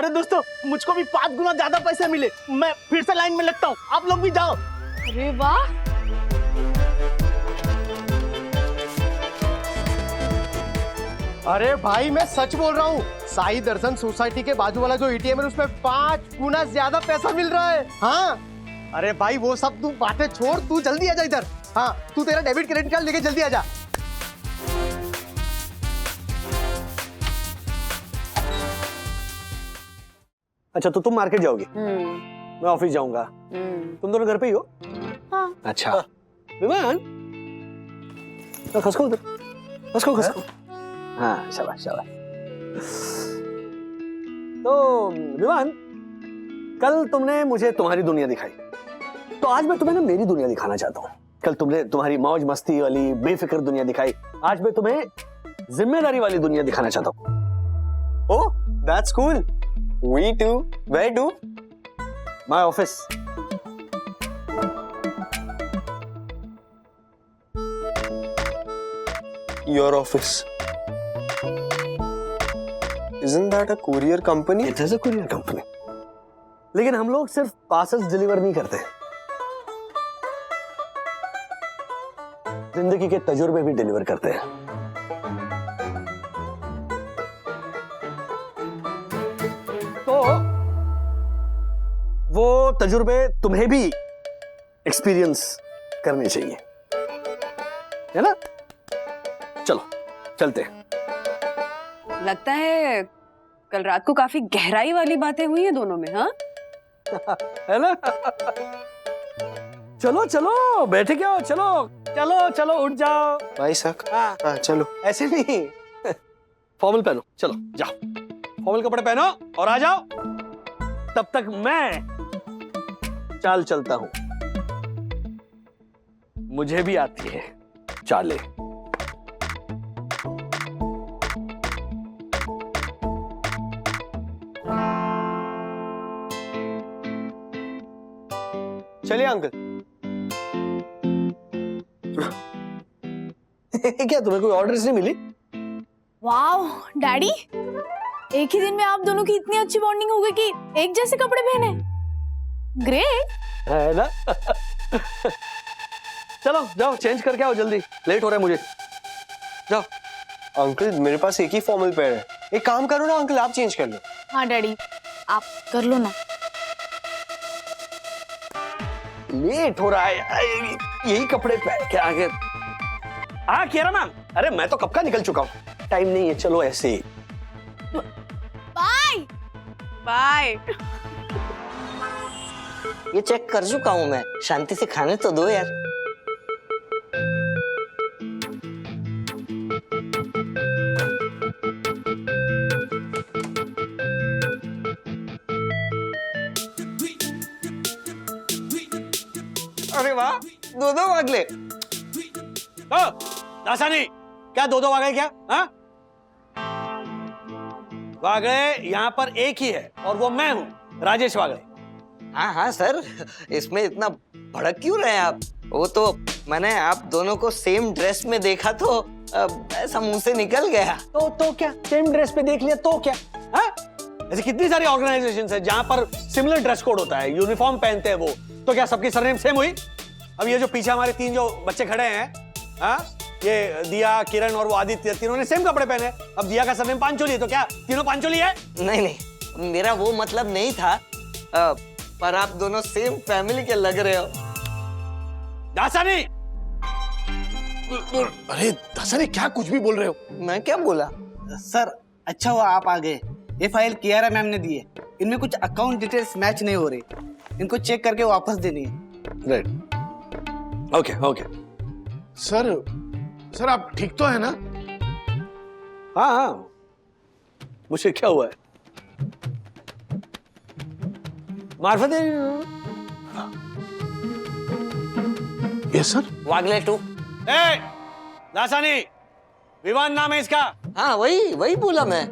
अरे दोस्तों, मुझको भी 5 गुना ज्यादा पैसे मिले, मैं फिर से लाइन में लगता हूँ, आप लोग भी जाओ। अरे वाह, अरे भाई मैं सच बोल रहा हूँ, साई दर्शन सोसाइटी के बाजू वाला जो एटीएम है उसमें 5 गुना ज्यादा पैसा मिल रहा है। हाँ अरे भाई वो सब तू बातें छोड़, तू जल्दी आ जा इधर। हाँ तू तेरा डेबिट क्रेडिट कार्ड लेके जल्दी आ जा। अच्छा तो तुम मार्केट जाओगी, मैं ऑफिस जाऊंगा, तुम दोनों घर पे ही हो? हाँ। अच्छा विमान, तो खसको उधर, खसको खसको। हाँ शाबाश शाबाश। तो विमान, कल तुमने मुझे तुम्हारी दुनिया दिखाई, तो आज मैं तुम्हें ना मेरी दुनिया दिखाना चाहता हूँ। कल तुमने तुम्हारी मौज मस्ती वाली बेफिक्र दुनिया दिखाई, आज मैं तुम्हें जिम्मेदारी वाली दुनिया दिखाना चाहता हूँ। Oh, that's cool. We too. Where to? My office. Your office. Isn't that a courier company? It is a courier company. लेकिन हम लोग सिर्फ पार्सल्स डिलीवर नहीं करते, जिंदगी के तजुर्बे भी डिलीवर करते हैं। तो वो तजुर्बे तुम्हें भी एक्सपीरियंस करने चाहिए, है ना? चलो चलते हैं। लगता है कल रात को काफी गहराई वाली बातें हुई हैं दोनों में। हाँ है ना? चलो चलो बैठे क्या हो, चलो चलो चलो उठ जाओ। भाई साहब, हाँ चलो। ऐसे नहीं, फॉर्मल पहनो, चलो जाओ, फॉर्मल कपड़े पहनो और आ जाओ। तब तक मैं चाल चलता हूं, मुझे भी आती है चालें। चलिए अंकल। क्या तुम्हें कोई ऑर्डर्स नहीं मिली? वाओ डैडी, एक ही दिन में आप दोनों की इतनी अच्छी बॉन्डिंग हो गई कि एक जैसे कपड़े पहने। ग्रेट है ना? चलो जाओ चेंज करके आओ, जल्दी लेट हो रहा है मुझे, जाओ। अंकल मेरे पास एक ही फॉर्मल पेयर है, एक काम करो ना अंकल, आप चेंज कर लो। हाँ डैडी, आप कर लो ना। लेट हो रहा है, यही कपड़े पहन के आगे। हाँ किया ना, अरे मैं तो कब का निकल चुका हूँ, टाइम नहीं है, चलो ऐसे ही। Bye bye. ये चेक कर चुका हूँ मैं, शांति से खाने तो दो यार। अरे वाह, दो वागले। दासानी, क्या दो वागड़े क्या? हाँ? वागड़े यहाँ पर एक ही है और वो मैं हूँ, राजेश वागड़े। हाँ हाँ सर, इसमें इतना भड़क क्यों रहे हैं आप? वो तो मैंने आप दोनों को सेम ड्रेस में देखा तो ऐसा मुंह से निकल गया। तो क्या, सेम ड्रेस पे देख लिया तो क्या? हाँ? ऐसी कितनी सारी ऑर्गेनाइजेशंस है जहां पर सिमिलर ड्रेस कोड होता है, यूनिफॉर्म पहनते हैं वो, तो क्या सबकी सरनेम सेम हुई? अब ये जो पीछे हमारे 3 जो बच्चे खड़े हैं, हाँ, ये दिया, किरण और वो आदित्य, तीनों ने सेम कपड़े पहने। अब दिया का सरनेम पांचोली है, तो क्या तीनों पांचोली है? नहीं नहीं, मेरा वो मतलब नहीं था, पर आप दोनों सेम फैमिली के लग रहे हो। दासानी! अरे दासानी क्या कुछ भी बोल रहे हो? मैं क्या बोला? सर अच्छा हुआ आप आ गए, ये फाइल कियारा मैम ने दी है, इनमें कुछ अकाउंट डिटेल्स मैच नहीं हो रही, इनको चेक करके वापस देनी है। Right, okay okay. सर आप ठीक तो है ना? हाँ हाँ, मुझे क्या हुआ है? मार्फत yes sir. Wagle too. Dasani, Vivaan नाम है इसका। हाँ वही बोला मैं।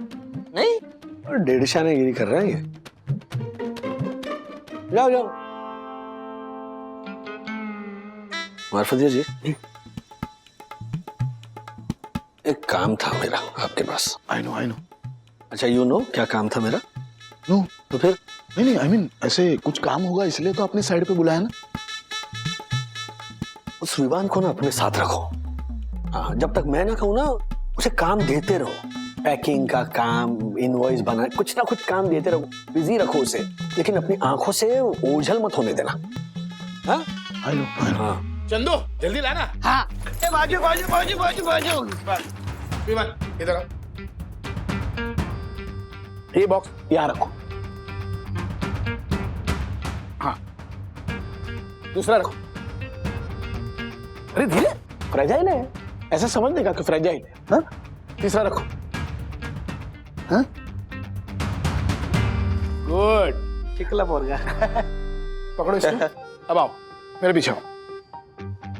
नहीं डेढ़शानेगिरी कर रहा है ये। जाओ मार्फतिया जी, एक काम था मेरा आपके पास। I know. अच्छा यू नो क्या काम था मेरा? नो तो फिर नहीं नहीं आई मीन ऐसे कुछ काम होगा इसलिए तो अपनी साइड पे बुलाया ना। उस विवान को ना अपने साथ रखो। हाँ, जब तक मैं ना कहूँ ना उसे काम देते रहो। पैकिंग का काम, इनवॉइस बना, कुछ ना कुछ काम देते रहो, बिजी रखो उसे, लेकिन अपनी आंखों से ओझल मत होने देना। हाँ? हाँ। चंदू जल्दी लाना। हाँ बाजू बाजू बाजू बाजू बाजू विमान इधर आओ। ये बॉक्स यहाँ रखो। हाँ दूसरा रखो। अरे धीरे, फ्रेजाइल है, ऐसा समझने का कि फ्रेजाइल है। हाँ? तीसरा रखो। हाँ गुड टिकला पोर गया। पकड़ो इसको। अब आओ मेरे पीछे आओ।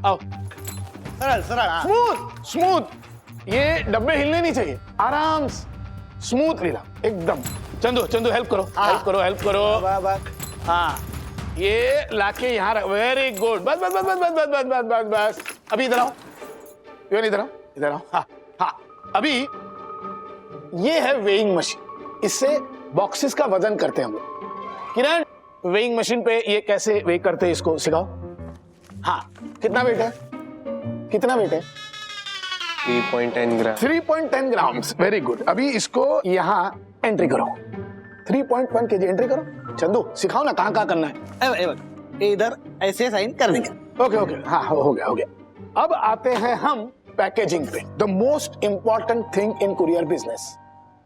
आओ सरल सरल हाँ। Smooth smooth. ये डब्बे हिलने नहीं चाहिए, आराम से स्मूथ लीला एकदम। चंदू चंदू हेल्प करो हेल्प करो हेल्प करो। हाँ ये लाके यहाँ रख। Very good. बस बस बस बस बस बस बस बस बस बस। अभी इधर आओ, इधर आओ इधर आओ। हाँ हाँ अभी ये है वेइंग मशीन, इससे बॉक्सेस का वजन करते हैं हम लोग। किरण वेइंग मशीन पे ये कैसे वेट करते हैं इसको सिखाओ। हाँ कितना वेट है, कितना वेट है? 3.10 ग्राम। 3.10 ग्राम्स। Very good. अभी इसको यहाँ एंट्री करो। 3.1 kg एंट्री करो। चंदू सिखाओ ना कहाँ कहाँ करना है। इधर ऐसे साइन कर देंगे। ओके ओके हाँ हो गया हो गया। अब आते हैं हम पैकेजिंग पे, the most important thing in courier business.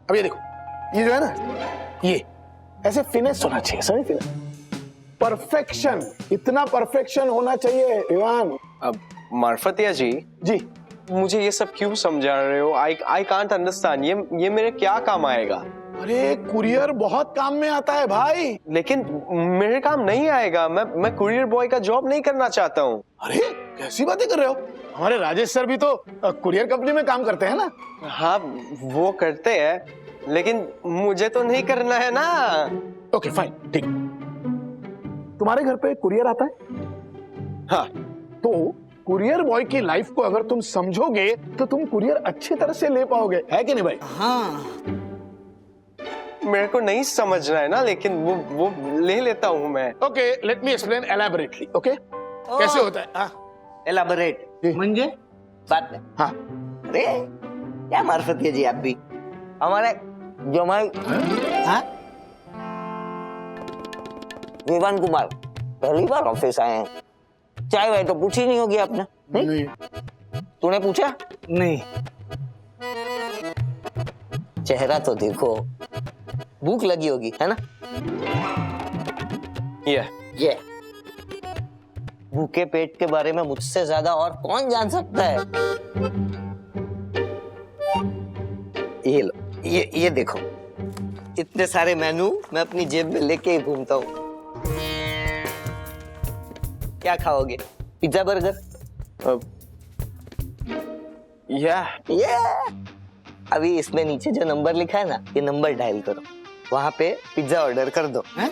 अब ये देखो, ये जो है ना, ये ऐसे फिनिश होना चाहिए, समझ? फिनिश, परफेक्शन, इतना परफेक्शन होना चाहिए विवान। अब मार्फतिया जी जी मुझे ये सब क्यों समझा रहे हो? I can't understand. ये मेरे क्या काम आएगा? अरे कुरियर बहुत काम में आता है भाई। लेकिन मेरे काम नहीं आएगा। मैं कुरियर बॉय का जॉब नहीं करना चाहता हूँ। अरे कैसी बातें कर रहे हो? हमारे राजेश सर भी तो कुरियर कंपनी में काम करते हैं ना। हाँ वो करते हैं, लेकिन मुझे तो नहीं करना है ना। ओके फाइन ठीक। तुम्हारे घर पे कुरियर आता है? हाँ तो कुरियर बॉय की लाइफ को अगर तुम समझोगे तो तुम कुरियर अच्छी तरह से ले पाओगे, है कि नहीं भाई? हाँ मेरे को नहीं समझना है ना, लेकिन वो ले लेता हूँ मैं। Okay let me explain elaborately. Okay कैसे होता है? हाँ एलाबोरेट मंजे बाद में। हाँ अरे क्या मार्फत है जी आप भी। हमारे जमाई हाँ विवान कुमार पहली बार ऑफिस आए हैं। चाय वाय तो पूछी नहीं होगी आपने? नहीं तूने पूछा? नहीं चेहरा तो देखो, भूख लगी होगी है ना? ये भूखे पेट के बारे में मुझसे ज्यादा और कौन जान सकता है? ये लो, ये देखो, इतने सारे मेनू मैं अपनी जेब में लेके ही घूमता हूँ। क्या खाओगे? Pizza burger? ये अभी इसमें नीचे जो नंबर लिखा है ना, ये नंबर डायल करो, वहां पे पिज्जा ऑर्डर कर दो है?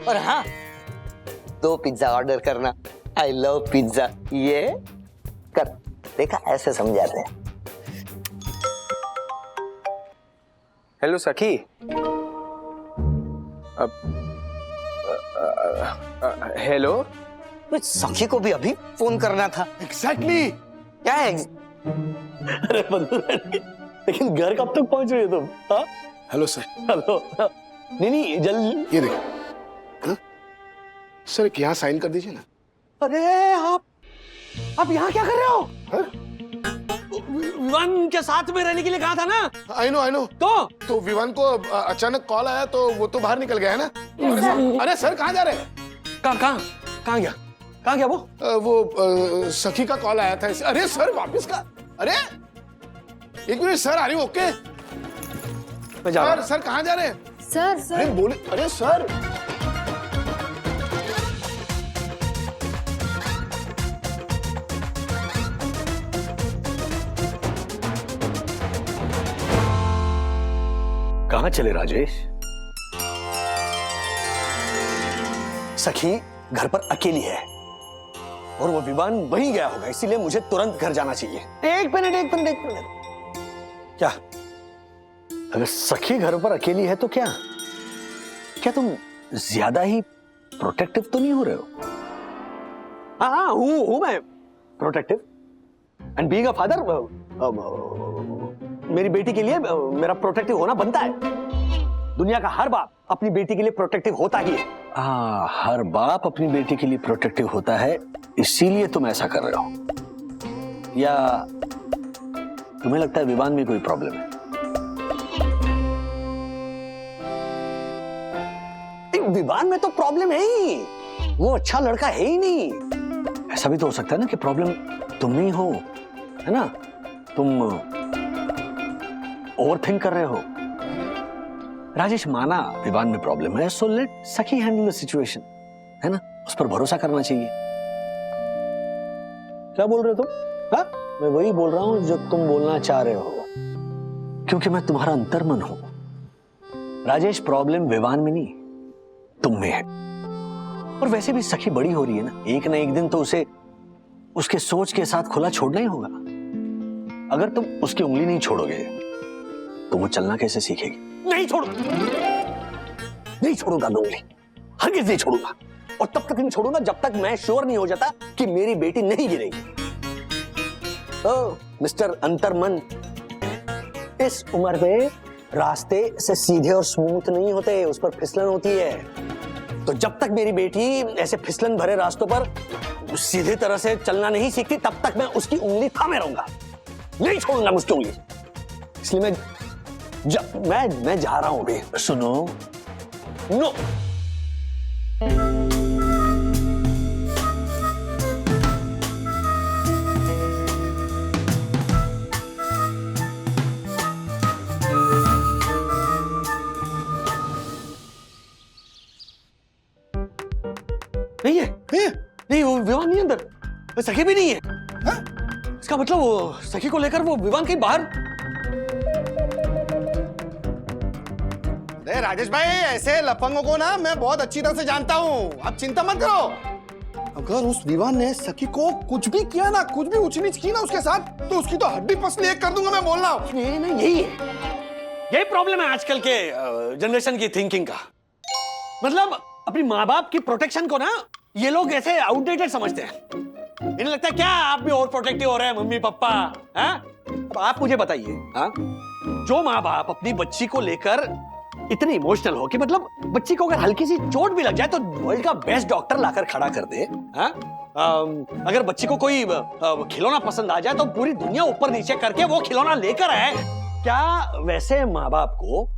और हाँ 2 पिज्जा ऑर्डर करना। I love pizza. ये कर, देखा ऐसे समझाते हैं। हेलो सखी। हेलो। कुछ सखी को भी अभी फोन करना था। एग्जैक्टली। क्या है? अरे बंधु रानी, लेकिन घर कब तक पहुंच रही हो तुम? हाँ हेलो सर। हेलो। नहीं नहीं जल्दी। ये देखो सर, एक यहाँ साइन कर दीजिए ना। अरे आप यहाँ क्या कर रहे हो? हाँ? विवान के साथ में रहने के लिए कहा था ना। आई नो तो विवान को अचानक कॉल आया तो वो तो बाहर निकल गया है ना। अरे सर कहाँ जा रहे हैं? कहाँ गया वो? वो सखी का कॉल आया था। अरे सर वापस का। अरे एक मिनट सर, आ रही हूँ। ओके मैं जा रहा हूँ। सर कहाँ जा रहे हैं? सर अरे बोले। अरे सर कहाँ चले राजेश? सखी घर पर अकेली है और वो विवान वहीं गया होगा, इसीलिए मुझे तुरंत घर जाना चाहिए। एक मिनट। क्या? अगर सखी घर पर अकेली है तो क्या क्या तुम ज्यादा ही प्रोटेक्टिव तो नहीं हो रहे हो? हाँ हूं मैं protective, and being a father मेरी बेटी के लिए मेरा प्रोटेक्टिव होना बनता है। दुनिया का हर बाप अपनी बेटी के लिए प्रोटेक्टिव होता ही है। हर बाप अपनी बेटी के लिए प्रोटेक्टिव होता है, इसीलिए तुम ऐसा कर रहे हो। या तुम्हें लगता है विवान में कोई प्रॉब्लम है? विवान में तो प्रॉब्लम है ही, वो अच्छा लड़का है ही नहीं। ऐसा भी तो हो सकता है ना कि प्रॉब्लम तुम नहीं हो, है ना? तुम ओवरथिंक कर रहे हो। राजेश माना विवान में प्रॉब्लम है, सो लेट सखी हैंडल द सिचुएशन, है ना? उस पर भरोसा करना चाहिए। क्या बोल रहे हो तुम? हाँ, मैं वही बोल रहा हूं जो तुम बोलना चाह रहे हो, क्योंकि मैं तुम्हारा अंतर्मन हूं। राजेश, प्रॉब्लम विवान में नहीं तुम में है। और वैसे भी सखी बड़ी हो रही है ना, एक दिन तो उसे उसके सोच के साथ खुला छोड़ना ही होगा। अगर तुम उसकी उंगली नहीं छोड़ोगे तो वो चलना कैसे सीखेगी? नहीं छोड़ूंगा मैं उंगली, हरगिज़ नहीं छोड़ूंगा। और तब तक नहीं छोड़ूंगा जब तक मैं श्योर नहीं हो जाता कि मेरी बेटी नहीं गिरेगी। ओ मिस्टर अंतर्मन, इस उम्र में रास्ते से सीधे और स्मूथ नहीं होते, उस पर फिसलन होती है। तो जब तक मेरी बेटी ऐसे फिसलन भरे रास्तों पर सीधे तरह से चलना नहीं सीखती, तब तक मैं उसकी उंगली थामे रहूंगा, नहीं छोड़ूंगा उसकी उंगली। इसलिए मैं जा रहा हूं अभी। सुनो, नो। नहीं है, नहीं वो विवान नहीं अंदर, सखी भी नहीं है। इसका मतलब वो सखी को लेकर वो विवान कहीं बाहर। राजेश भाई, ऐसे लफंगों को ना मैं बहुत अच्छी तरह से जानता हूँ, आप चिंता मत करो। अगर उस विवान ने सखी को कुछ भी किया ना, कुछ भी ऊंच नीच की ना उसके साथ, तो उसकी तो हड्डी पसली एक कर दूंगा, मैं बोल रहा हूँ। नहीं, यही प्रॉब्लम है आजकल के जनरेशन की थिंकिंग का। मतलब अपनी माँ बाप की प्रोटेक्शन को ना ये लोग ऐसे आउटडेटेड समझते हैं। इन्हें लगता है क्या आप भी ओवर प्रोटेक्टिव हो रहे हैं मम्मी पापा। अब आप मुझे बताइए, जो माँ बाप अपनी बच्ची को लेकर इतने इमोशनल हो कि मतलब बच्ची को अगर हल्की सी चोट भी लग जाए तो वर्ल्ड का बेस्ट डॉक्टर लाकर खड़ा कर दे, अगर बच्ची को कोई खिलौना पसंद आ जाए तो पूरी दुनिया ऊपर नीचे करके वो खिलौना लेकर आए, क्या वैसे माँ बाप को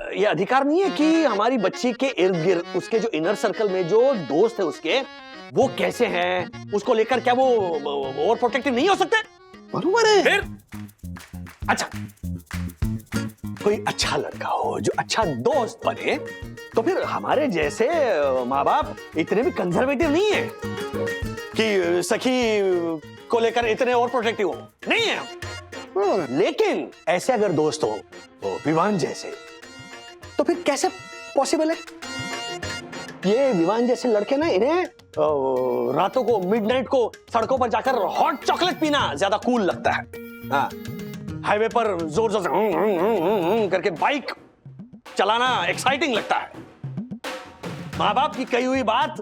ये अधिकार नहीं है कि हमारी बच्ची के इर्द गिर्द उसके जो इनर सर्कल में जो दोस्त है उसके, वो कैसे हैं, उसको लेकर क्या वो ओवर प्रोटेक्टिव नहीं हो सकते? बराबर है। फिर अच्छा, कोई अच्छा लड़का हो जो अच्छा दोस्त बने, तो फिर हमारे जैसे माँ बाप इतने भी कंजर्वेटिव नहीं है कि सखी को लेकर इतने ओवर प्रोटेक्टिव हो, नहीं है। लेकिन ऐसे अगर दोस्त हो विवान जैसे, तो फिर कैसे पॉसिबल है? ये विवान जैसे लड़के ना, इन्हें रातों को मिडनाइट को सड़कों पर जाकर हॉट चॉकलेट पीना ज्यादा कूल लगता है। हाँ, हाईवे पर जोर जोर से करके बाइक चलाना एक्साइटिंग लगता है। माँ बाप की कही हुई बात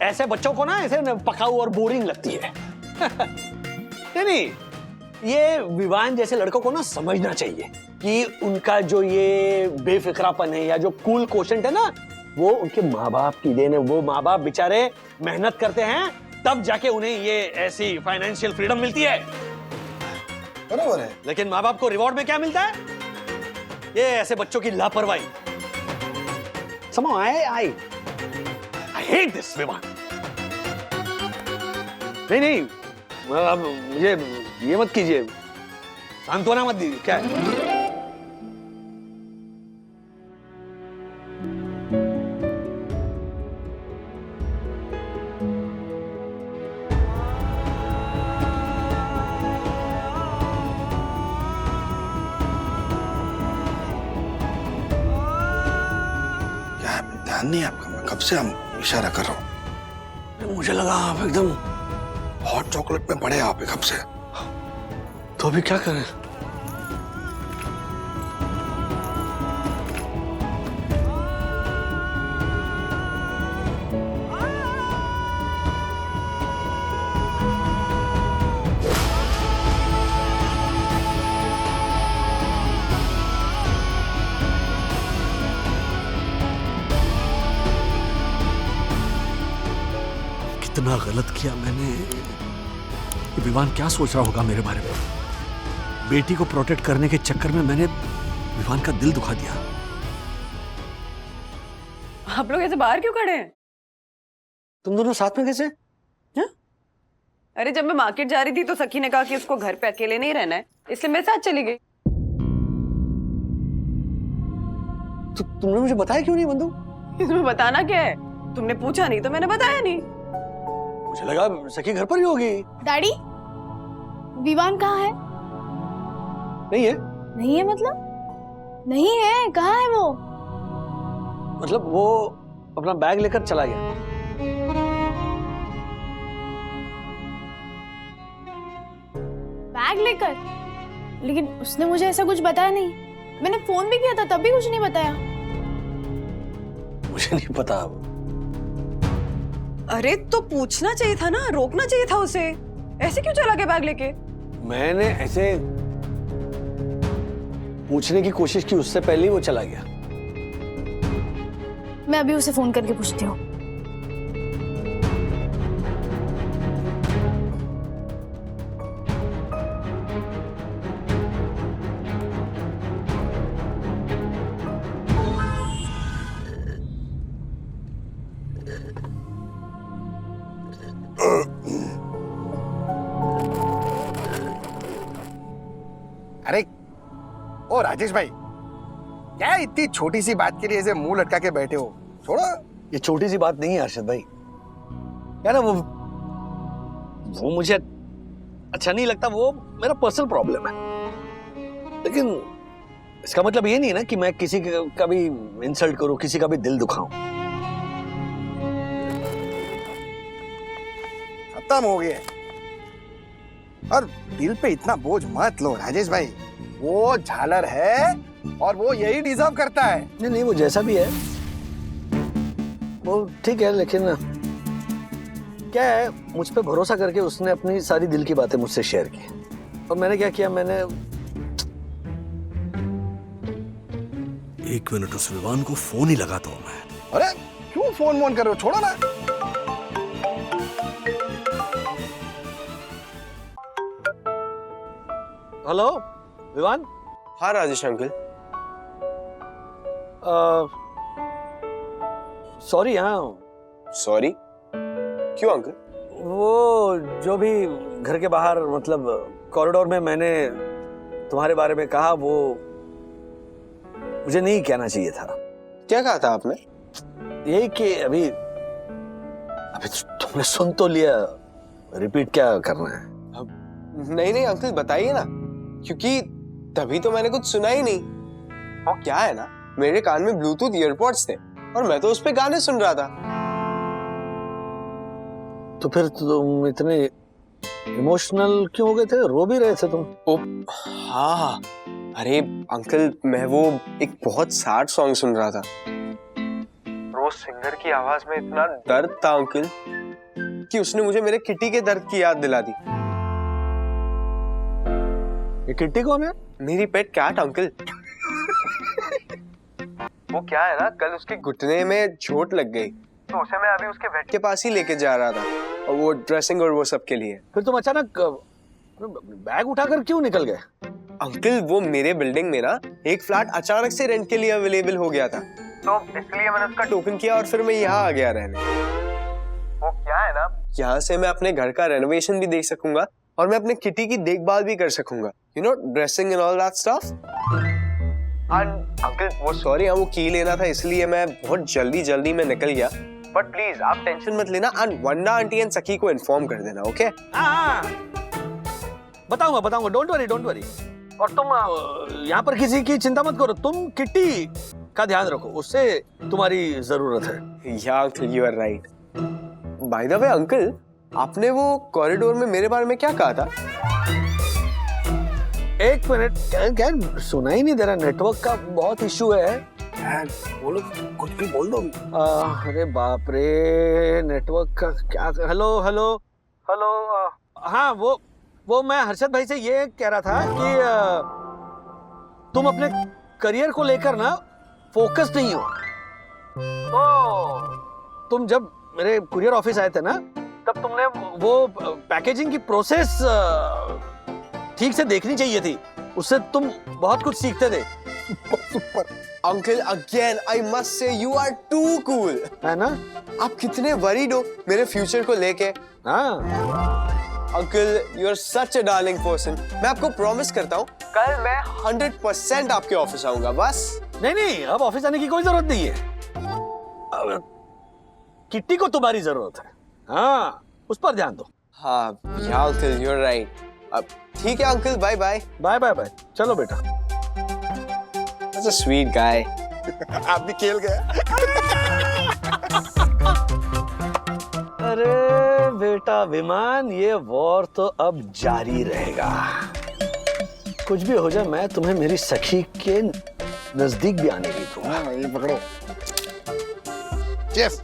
ऐसे बच्चों को ना ऐसे पकाऊ और बोरिंग लगती है। नहीं, ये विवान जैसे लड़कों को ना समझना चाहिए कि उनका जो ये बेफिक्रापन है या जो कूल कोशेंट है ना, वो उनके माँ बाप की देन है। वो माँ बाप बेचारे मेहनत करते हैं, तब जाके उन्हें ये ऐसी फाइनेंशियल फ्रीडम मिलती है। बराबर है। लेकिन माँ बाप को रिवॉर्ड में क्या मिलता है? ये ऐसे बच्चों की लापरवाही। Somehow I hate this Vivaan. नहीं, अब मुझे ये मत कीजिए, सांत्वना मत दीजिए। क्या है? ध्यान नहीं आपका, मैं कब से हम इशारा कर रहा हूँ। मुझे लगा आप एकदम हॉट चॉकलेट में पड़े आप कब से। तो अभी क्या करें? कितना गलत किया मैंने। ये विवान क्या सोच रहा होगा मेरे बारे में? बेटी को प्रोटेक्ट करने के चक्कर में मैंने विवान का दिल दुखा दिया। आप लोग ऐसे बाहर क्यों खड़े हैं? तुम दोनों साथ में कैसे? अरे जब मैं मार्केट जा रही थी तो सखी ने कहा कि उसको घर पे अकेले नहीं रहना है, इसलिए मैं साथ चली गई। तो तुमने मुझे बताया क्यों नहीं बंधु? इसमें बताना क्या है? तुमने पूछा नहीं तो मैंने बताया नहीं। मुझे लगा सखी घर पर ही होगी। डैडी, विवान कहाँ है? नहीं है। नहीं है मतलब? नहीं है, कहाँ है वो? मतलब वो अपना बैग लेकर चला गया। बैग लेकर? लेकिन उसने मुझे ऐसा कुछ बताया नहीं। मैंने फोन भी किया था तब भी कुछ नहीं बताया। मुझे नहीं पता। अरे तो पूछना चाहिए था ना, रोकना चाहिए था उसे। ऐसे क्यों चला गया बैग लेके? मैंने ऐसे पूछने की कोशिश की, उससे पहले ही वो चला गया। मैं अभी उसे फोन करके पूछती हूँ। अरे ओ राजेश भाई, क्या इतनी छोटी सी बात के लिए ऐसे मुंह लटका के बैठे हो? छोड़ो। ये छोटी सी बात नहीं है अर्शद भाई। यार वो मुझे अच्छा नहीं लगता, वो मेरा पर्सनल प्रॉब्लम है। लेकिन इसका मतलब ये नहीं है ना कि मैं किसी का भी इंसल्ट करूं, किसी का भी दिल दुखाऊं। खत्म हो गया। और दिल पे इतना बोझ मत लो राजेश भाई। वो झालर है और वो यही डिजर्व करता है। नहीं नहीं, वो जैसा भी है वो ठीक है, लेकिन क्या है, मुझ पे भरोसा करके उसने अपनी सारी दिल की बातें मुझसे शेयर की। और मैंने क्या किया, मैंने 1 मिनट उस विवान को फोन ही लगाता हूं मैं। अरे क्यों फोन कर रहे हो? छोड़ो ना। हेलो विवान। हाँ राजेश अंकल। सॉरी। हाँ सॉरी क्यों अंकल? वो जो भी घर के बाहर मतलब कॉरिडोर में मैंने तुम्हारे बारे में कहा, वो मुझे नहीं कहना चाहिए था। क्या कहा था आपने? यही कि अभी तुमने सुन तो लिया, रिपीट क्या करना है? नहीं नहीं अंकल बताइए ना, क्योंकि तभी तो मैंने कुछ सुना ही नहीं। वो क्या है ना, मेरे कान में ब्लूटूथ ईयरपॉड्स थे और मैं तो उस पे गाने सुन रहा था। तो फिर तुम इतने इमोशनल क्यों हो गए थे? रो भी रहे थे तुम। ओ हाँ, अरे अंकल मैं वो एक बहुत सैड सॉन्ग सुन रहा था। रोज सिंगर की आवाज में इतना दर्द था अंकल कि उसने मुझे मेरे किटी के दर्द की याद दिला दी। ये किट्टी कौन है? मेरी पेट कैट अंकल। वो क्या है ना, कल उसके घुटने में चोट लग गई तो उसे मैं अभी उसके वेट के पास ही लेके जा रहा था, और वो ड्रेसिंग और वो सब के लिए। फिर तुम अचानक बैग उठाकर क्यों निकल गए? अंकल वो मेरे बिल्डिंग में ना एक फ्लैट अचानक से रेंट के लिए अवेलेबल हो गया था, तो इसलिए मैंने उसका टोकन किया और फिर मैं यहाँ आ गया रहने। वो क्या है ना, यहाँ से मैं अपने घर का रेनोवेशन भी देख सकूंगा और मैं अपने किटी की देखभाल भी कर सकूंगा, you know, dressing and all that stuff. Uncle वो सॉरी, वो की लेना था इसलिए मैं बहुत जल्दी में निकल गया, बट प्लीज आप टेंशन मत लेना, एंड वंडा आंटी एंड सखी को इन्फॉर्म कर देना, ओके? बताऊंगा, डोंट वरी। और तुम यहाँ पर किसी की चिंता मत करो, तुम किट्टी का ध्यान रखो, उससे तुम्हारी जरूरत है। या uncle you are right. By the way uncle, आपने वो कॉरिडोर में मेरे बारे में क्या कहा था? 1 मिनट, क्या सुना ही नहीं दे रहा, नेटवर्क का बहुत इशू है। बोलो, कुछ भी बोल दो। अरे बाप रे, नेटवर्क का क्या? हेलो। हाँ वो मैं हर्षद भाई से ये कह रहा था कि तुम अपने करियर को लेकर ना फोकस नहीं हो। तुम जब मेरे कुरियर ऑफिस आए थे ना, तब तब तुमने वो पैकेजिंग की प्रोसेस ठीक से देखनी चाहिए थी, उससे तुम बहुत कुछ सीखते थे। Uncle again I must say you are too cool, है ना? आप कितने वरीड हो मेरे फ्यूचर को लेके। हाँ, uncle you are such a darling person. मैं आपको प्रॉमिस करता हूँ कल मैं 100% आपके ऑफिस आऊंगा। बस नहीं नहीं, अब ऑफिस आने की कोई जरूरत नहीं है। अब किट्टी को तुम्हारी जरूरत है, हाँ उस पर ध्यान दो। हाँ अंकल यू आर राइट। अब ठीक है uncle, bye bye. Bye bye bye, चलो बेटा। That's a sweet guy. आप भी खेल गए। अरे बेटा विमान, ये वॉर तो अब जारी रहेगा। कुछ भी हो जाए मैं तुम्हें मेरी सखी के नजदीक भी आने नहीं दूंगा। हाँ, ये पकड़ो। Cheers.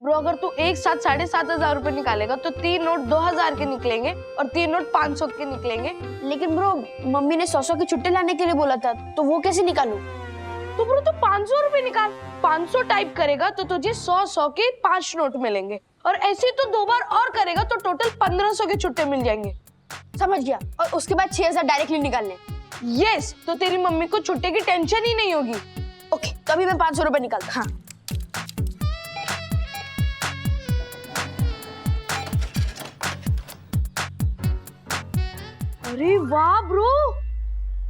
ब्रो अगर तू एक साथ 7,500 रुपए निकालेगा तो 3 नोट 2,000 के निकलेंगे और 3 नोट 500 के निकलेंगे। लेकिन ब्रो मम्मी ने 100 की छुट्टी लाने के लिए बोला था, तो वो कैसे निकालूं? तो ब्रो तू 500 रुपए निकाल। 500 टाइप करेगा तो तुझे 100 के 5 नोट मिलेंगे और ऐसे तो 2 बार और करेगा तो टोटल 1500 के छुट्टे मिल जाएंगे। समझ गया? और उसके बाद 6,000 डायरेक्टली निकालने। यस, तो तेरी मम्मी को छुट्टे की टेंशन ही नहीं होगी। ओके, तो अभी मैं 500 रुपए निकालता। हाँ अरे वाह ब्रो,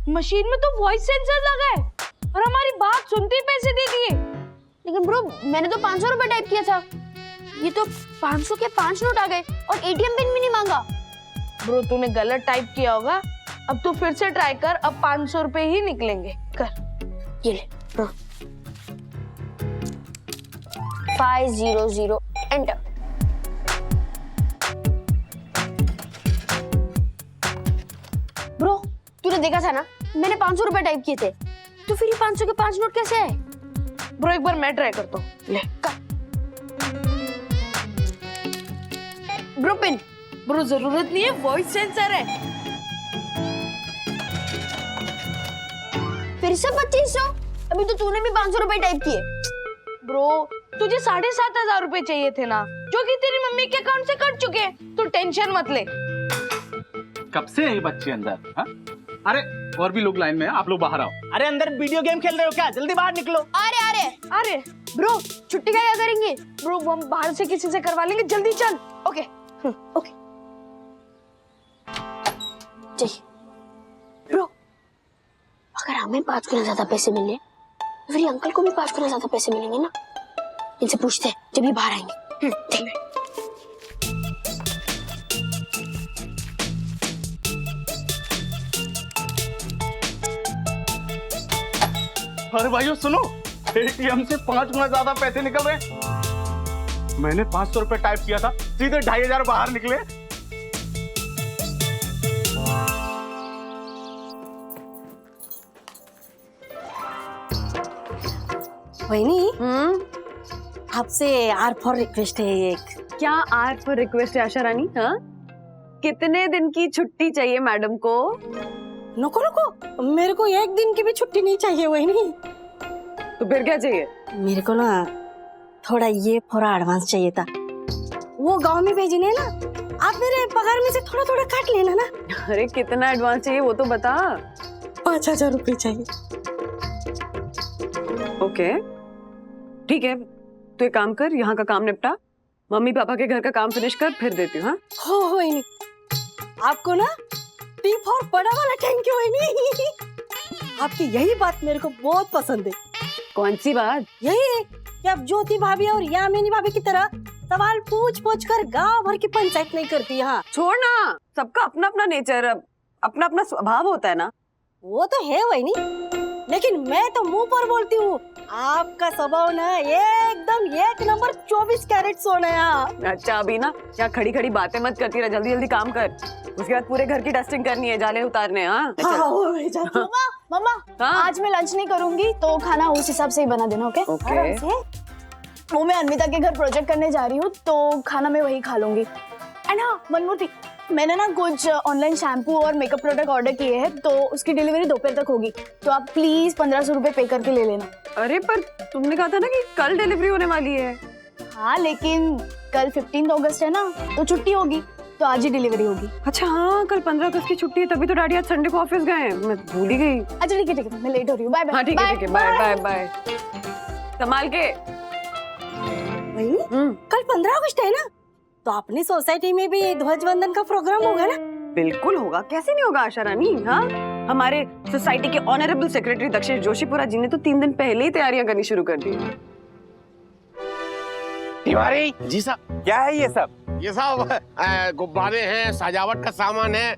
मशीन में तो वॉइस सेंसर लगा है और हमारी बात सुनते ही पैसे दे दिए। लेकिन ब्रो मैंने तो 500 रुपए टाइप किया था, ये तो 500 के 5 नोट आ गए और एटीएम पिन भी नहीं मांगा। ब्रो तूने गलत टाइप किया होगा, अब तू फिर से ट्राई कर, अब 500 रुपए ही निकलेंगे। कर ये ले। हाँ। 500 एंटर। ब्रो तूने देखा था ना, मैंने 500 रुपए टाइप किए थे, तो फिर ये 500 के 5 नोट कैसे आए? ब्रो एक बार मैं ट्राई करता हूँ। ले कर। Bro pin. ब्रो जरूरत नहीं है, वॉइस सेंसर है। फिर से 2500? अभी तो तूने भी 500 रुपए टाइप किए। ब्रो तुझे 7,500 रुपए चाहिए थे ना, जो कि तेरी मम्मी के अकाउंट से कट चुके हैं, तो टेंशन मत ले। कब से है ये बच्चे अंदर? हा? अरे और भी लोग लाइन में हैं, आप लोग बाहर आओ। अरे अंदर वीडियो गेम खेल रहे हो क्या? जल्दी बाहर निकलो। अरे अरे अरे ब्रो छुट्टी का क्या करेंगे? ब्रो हम बाहर से किसी से करवा लेंगे, जल्दी चल। ओके ओके चाहिए। ब्रो अगर हमें 5 गुना ज्यादा पैसे मिले तो फिर अंकल को भी 5 गुना ज्यादा पैसे मिलेंगे ना। इनसे पूछते हैं जब ये बाहर आएंगे। ठीक है। अरे भाइयों सुनो, एटीएम से 5 गुना ज्यादा पैसे निकल रहे हैं। मैंने 500 रुपए टाइप किया था, सीधे 2,500 बाहर निकले। वहीनी आपसे आर फॉर रिक्वेस्ट है एक। क्या आर फॉर रिक्वेस्ट है आशा रानी? हाँ, कितने दिन की छुट्टी चाहिए मैडम को? नको नको, मेरे को 1 दिन की भी छुट्टी नहीं चाहिए वहीनी। तो फिर क्या चाहिए? मेरे को ना थोड़ा ये थोड़ा एडवांस चाहिए था। वो गांव में भेजने ना, आप मेरे पगार में से थोड़ा थोड़ा काट लेना ना। अरे कितना एडवांस चाहिए वो तो बता। 5,000 रुपए चाहिए। ओके ठीक है, तो एक काम कर, यहाँ का काम निपटा, मम्मी पापा के घर का काम फिनिश कर, फिर देती हूँ। हाँ हो वहीनी, आपको ना टी फॉर बड़ा वाला थैंक यू वहीनी। आपकी यही बात मेरे को बहुत पसंद है। कौन सी बात? यही है कि आप ज्योति भाभी और यामिनी भाभी की तरह सवाल पूछ पूछ कर गांव भर की पंचायत नहीं करती। यहाँ छोड़ ना, सबका अपना अपना नेचर, अपना अपना स्वभाव होता है ना। वो तो है वहीनी, लेकिन मैं तो मुंह पर बोलती हूँ, आपका स्वभाव ना एकदम 1 नंबर 24 कैरेट सोना है। अच्छा अभी ना यहाँ खड़ी खड़ी बातें मत करती रह, जल्दी जल्दी काम कर, उसके बाद पूरे घर की डस्टिंग करनी है, जाले उतारने। हाँ मम्मा हाँ? आज मैं लंच नहीं करूंगी, तो खाना उस हिसाब से ही बना देना। Okay okay. वो मैं अन्विता के घर प्रोजेक्ट करने जा रही हूँ, तो खाना मैं वही खा लूंगी। एंड हाँ वन मोर थिंग, मैंने ना कुछ ऑनलाइन शैम्पू और मेकअप प्रोडक्ट ऑर्डर किए हैं, तो उसकी डिलीवरी दोपहर तक होगी। तो आप प्लीज 1500 रुपए पे करके ले लेना। अरे पर तुमने कहा था ना कि कल डिलीवरी होने वाली है। हाँ, लेकिन कल 15 अगस्त है ना, तो छुट्टी होगी, तो आज ही डिलीवरी होगी। अच्छा हाँ, कल 15 अगस्त की छुट्टी है, तभी तो डैडी आज संडे को ऑफिस गए हैं, मैं भूल ही गई। अच्छा ठीक है, मैं लेट हो रही हूँ। Bye bye. हाँ ठीक है, बाय बाय बाय। संभाल के। वही कल 15 अगस्त है ना, तो अपनी सोसाइटी में भी ध्वजवंदन का प्रोग्राम होगा ना? बिल्कुल होगा, कैसे नहीं होगा आशा रानी। हाँ, हमारे सोसाइटी के ऑनरेबल सेक्रेटरी दक्षिण जोशीपुरा जी ने तो 3 दिन पहले ही तैयारियां करनी शुरू कर दी। तिवारी जी साहब। क्या है ये सब? ये सब गुब्बारे हैं, सजावट का सामान है।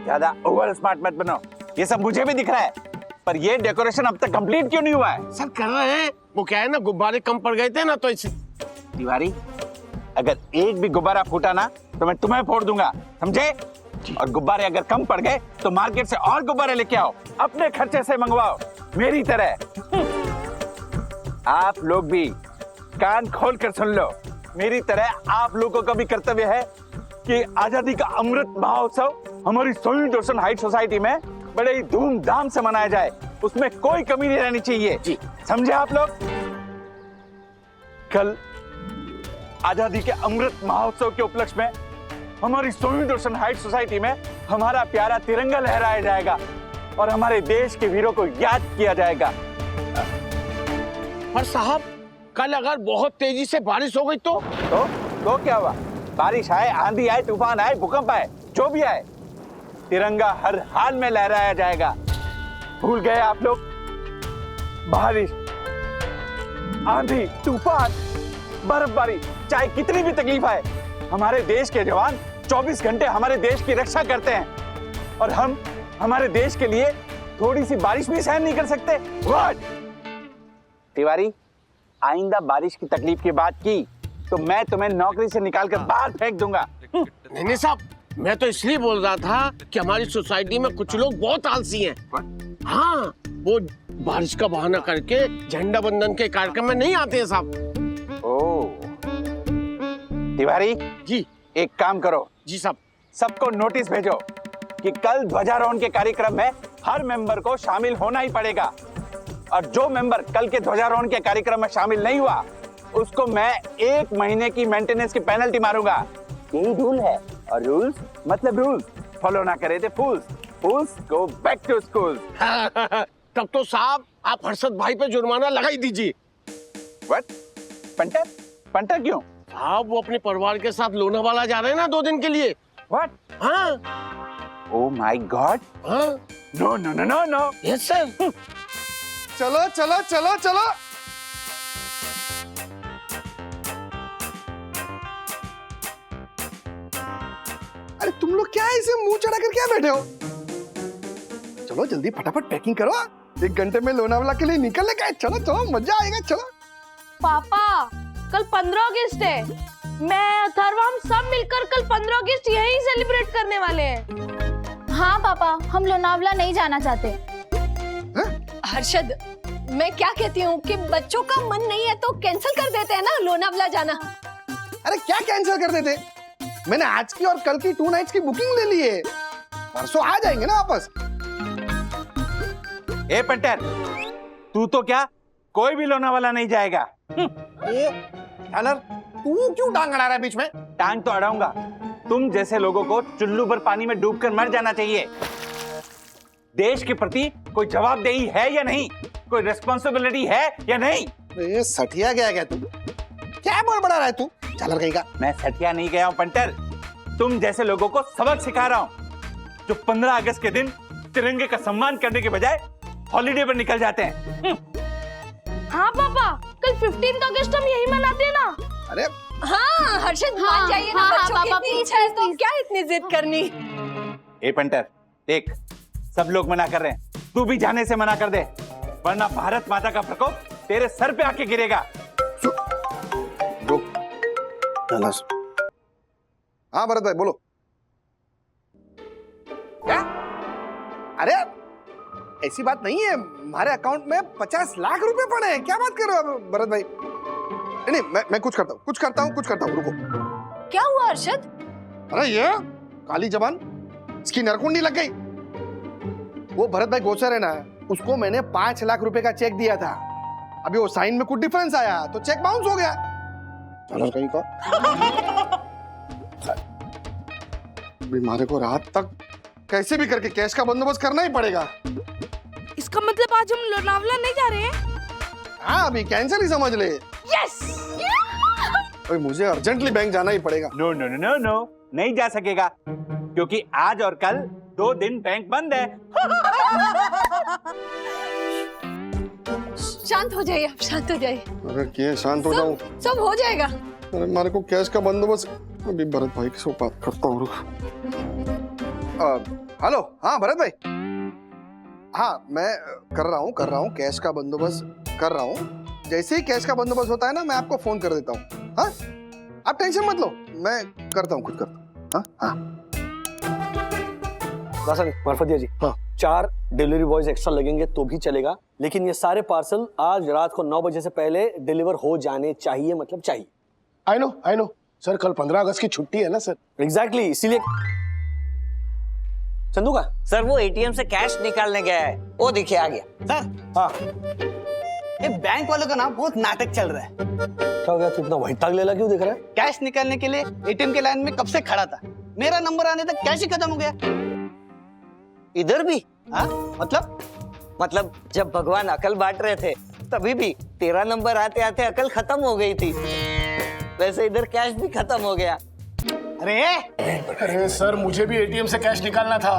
ज्यादा ओवर स्मार्ट मत बनो, ये सब मुझे भी दिख रहा है, पर ये डेकोरेशन अब तक कंप्लीट क्यों नहीं हुआ है? सर कर रहे हैं, वो क्या है ना, गुब्बारे कम पड़ गए थे ना, तो इस तिवारी, अगर एक भी गुब्बारा फूटा ना तो मैं तुम्हें फोड़ दूंगा, समझे? और गुब्बारे अगर कम पड़ गए तो मार्केट से और गुब्बारे लेके आओ, अपने खर्चे से मंगवाओ, मेरी तरह। आप लोग भी कान खोल कर सुन लो, मेरी तरह आप लोगों का भी कर्तव्य है कि आजादी का अमृत महोत्सव हमारी सोवियत रोशन हाइट सोसाइटी में बड़े ही धूमधाम से मनाया जाए, उसमें कोई कमी नहीं रहनी चाहिए जी, समझे आप लोग? कल आजादी के अमृत महोत्सव के उपलक्ष्य में हमारी सोवियत रोशन हाइट सोसाइटी में हमारा प्यारा तिरंगा लहराया जाएगा और हमारे देश के वीरों को याद किया जाएगा। पर साहब, कल अगर बहुत तेजी से बारिश हो गई तो क्या हुआ? बारिश आए, आंधी आए, तूफान आए, भूकंप आए, जो भी आए, तिरंगा हर हाल में लहराया जाएगा। भूल गए आप लोग? बारिश, आंधी, तूफान, बर्फबारी, चाहे कितनी भी तकलीफ आए, हमारे देश के जवान 24 घंटे हमारे देश की रक्षा करते हैं और हम हमारे देश के लिए थोड़ी सी बारिश भी सहन नहीं कर सकते? What? तिवारी, आइंदा बारिश की तकलीफ की बात की तो मैं तुम्हें नौकरी से निकालकर बाहर फेंक दूंगा। नहीं साहब, मैं तो इसलिए बोल रहा था कि हमारी सोसाइटी में कुछ लोग बहुत आलसी हैं। हाँ, वो बारिश का बहाना करके झंडा बंदन के कार्यक्रम में नहीं आते हैं साहब। ओह, तिवारी जी, एक काम करो। जी साहब। सबको नोटिस भेजो कि कल ध्वजारोहण के कार्यक्रम में हर मेंबर को शामिल होना ही पड़ेगा और जो मेंबर कल के ध्वजारोहण के कार्यक्रम में शामिल नहीं हुआ उसको मैं 1 महीने की मेंटेनेंस की पेनल्टी मारूंगा। यही रूल है और रूल्स मतलब रूल्स, फॉलो ना करे थे फूल्स गो बैक टू स्कूल। तब तो साहब आप हर्षद भाई पे जुर्माना लगा ही दीजिए। व्हाट? पंटर क्यों? साहब वो अपने परिवार के साथ लोनावाला जा रहे हैं ना 2 दिन के लिए। व्हाट? हाँ। Oh my God. हाँ। No no no no no. Yes sir. चलो चलो चलो चलो। अरे तुम लोग क्या ऐसे मुंह चढ़ा कर क्या बैठे हो? चलो जल्दी फटाफट पैकिंग करो, 1 घंटे में लोनावाला के लिए निकलने का है। चलो चलो, मजा आएगा, चलो। पापा, कल 15 अगस्त है, मैं अथर्वा हम सब मिलकर कल 15 अगस्त यहीं सेलिब्रेट करने वाले हैं। हाँ पापा, हम लोनावला नहीं जाना चाहते। हर्षद, मैं क्या कहती हूँ कि बच्चों का मन नहीं है तो कैंसिल कर देते हैं ना लोनावला जाना। अरे क्या कैंसिल कर देते? मैंने आज की और कल की 2 नाइट्स की बुकिंग ले ली है, परसों आ जाएंगे ना वापस। ए पंटर, तू तो क्या कोई भी लोनावाला नहीं जाएगा। तू क्यों टांग अड़ा रहा है बीच में? टांग तो अड़ाऊंगा, तुम जैसे लोगों को चुल्लू भर पानी में डूबकर मर जाना चाहिए। देश के प्रति कोई जवाबदेही है या नहीं, कोई रिस्पॉन्सिबिलिटी है या नहीं? ये सठिया गया क्या तू? क्या बड़बड़ा रहा है तू? चल कहीं। मैं सठिया नहीं गया हूं पंटर, तुम जैसे लोगों को सबक सिखा रहा हूं जो 15 अगस्त के दिन तिरंगे का सम्मान करने के बजाय हॉलिडे पर निकल जाते हैं। हाँ पापा, कल 15 अगस्त हम यही मनाते हैं ना। अरे हाँ हर्षद, मान जाइए ना, बच्चों की इतनी इच्छा है तो क्या इतनी जिद करनी। ए पंटर, देख सब लोग मना कर रहे हैं, तू भी जाने से मना कर दे, वरना भारत माता का प्रकोप तेरे सर पे आके गिरेगा। हाँ भरत भाई बोलो। क्या? अरे ऐसी बात नहीं है, हमारे अकाउंट में 50 लाख रुपए पड़े हैं। क्या बात कर रहे हो भरत भाई? नहीं मैं कुछ करता हूँ रुको। क्या हुआ हर्षद? अरे ये काली जबान, इसकी नरकुंडी लग गई। वो भरत भाई गोचर है ना, उसको मैंने 5 लाख रुपए का चेक दिया था। अभी वो साइन में कुछ डिफरेंस आया तो चेक बाउंस हो गया। चलो कहीं का बीमारी को रात तक कैसे भी करके कैश का बंदोबस्त करना ही पड़ेगा। इसका मतलब आज हम लोनावला नहीं जा रहे हैं? हाँ, अभी कैंसिल ही समझ ले। यस! अभी मुझे अर्जेंटली बैंक जाना ही पड़ेगा। No no no no no, नहीं जा सकेगा क्योंकि आज और कल 2 दिन बैंक बंद है। शांत हो जाइए, शांत हो जाइए। अरे क्या शांत हो जाऊं? सब हो जाएगा। अरे मेरे को कैश का बंदोबस्त, अभी भरत भाई से बात करता हूँ। हेलो, हाँ भरत भाई, हाँ मैं कर रहा हूँ कैश का बंदोबस्त कर रहा हूँ। जैसे ही कैश का बंदोबस्त होता है ना, मैं आपको फोन कर देता हूँ। हाँ, आप टेंशन मत लो, मैं करता हूँ, खुद करता हूँ। हाँ हाँ मार्फतिया जी, हाँ 4 डिलीवरी बॉयज एक्स्ट्रा लगेंगे तो भी चलेगा, लेकिन ये सारे पार्सल आज रात को 9 बजे से पहले डिलीवर हो जाने चाहिए, मतलब चाहिए। आई नो सर, कल 15 अगस्त की छुट्टी है ना सर। एग्जैक्टली, इसीलिए। चंदू का सर वो एटीएम से कैश निकालने गया है, वो देखिए आ गया। सर, हाँ ये बैंक वालों का ना बहुत नाटक चल रहा है। क्या हो गया, तू इतना वहीताग लेला क्यों दिख रहा है? कैश निकालने के लिए एटीएम के लाइन में कब से खड़ा था, मेरा नंबर आने तक कैश ही खत्म हो गया। इधर भी? हाँ, मतलब जब भगवान अकल बांट रहे थे तभी भी तेरा नंबर आते आते अकल खत्म हो गई थी। वैसे इधर कैश भी खत्म हो गया। अरे सर, मुझे भी एटीएम से कैश निकालना था।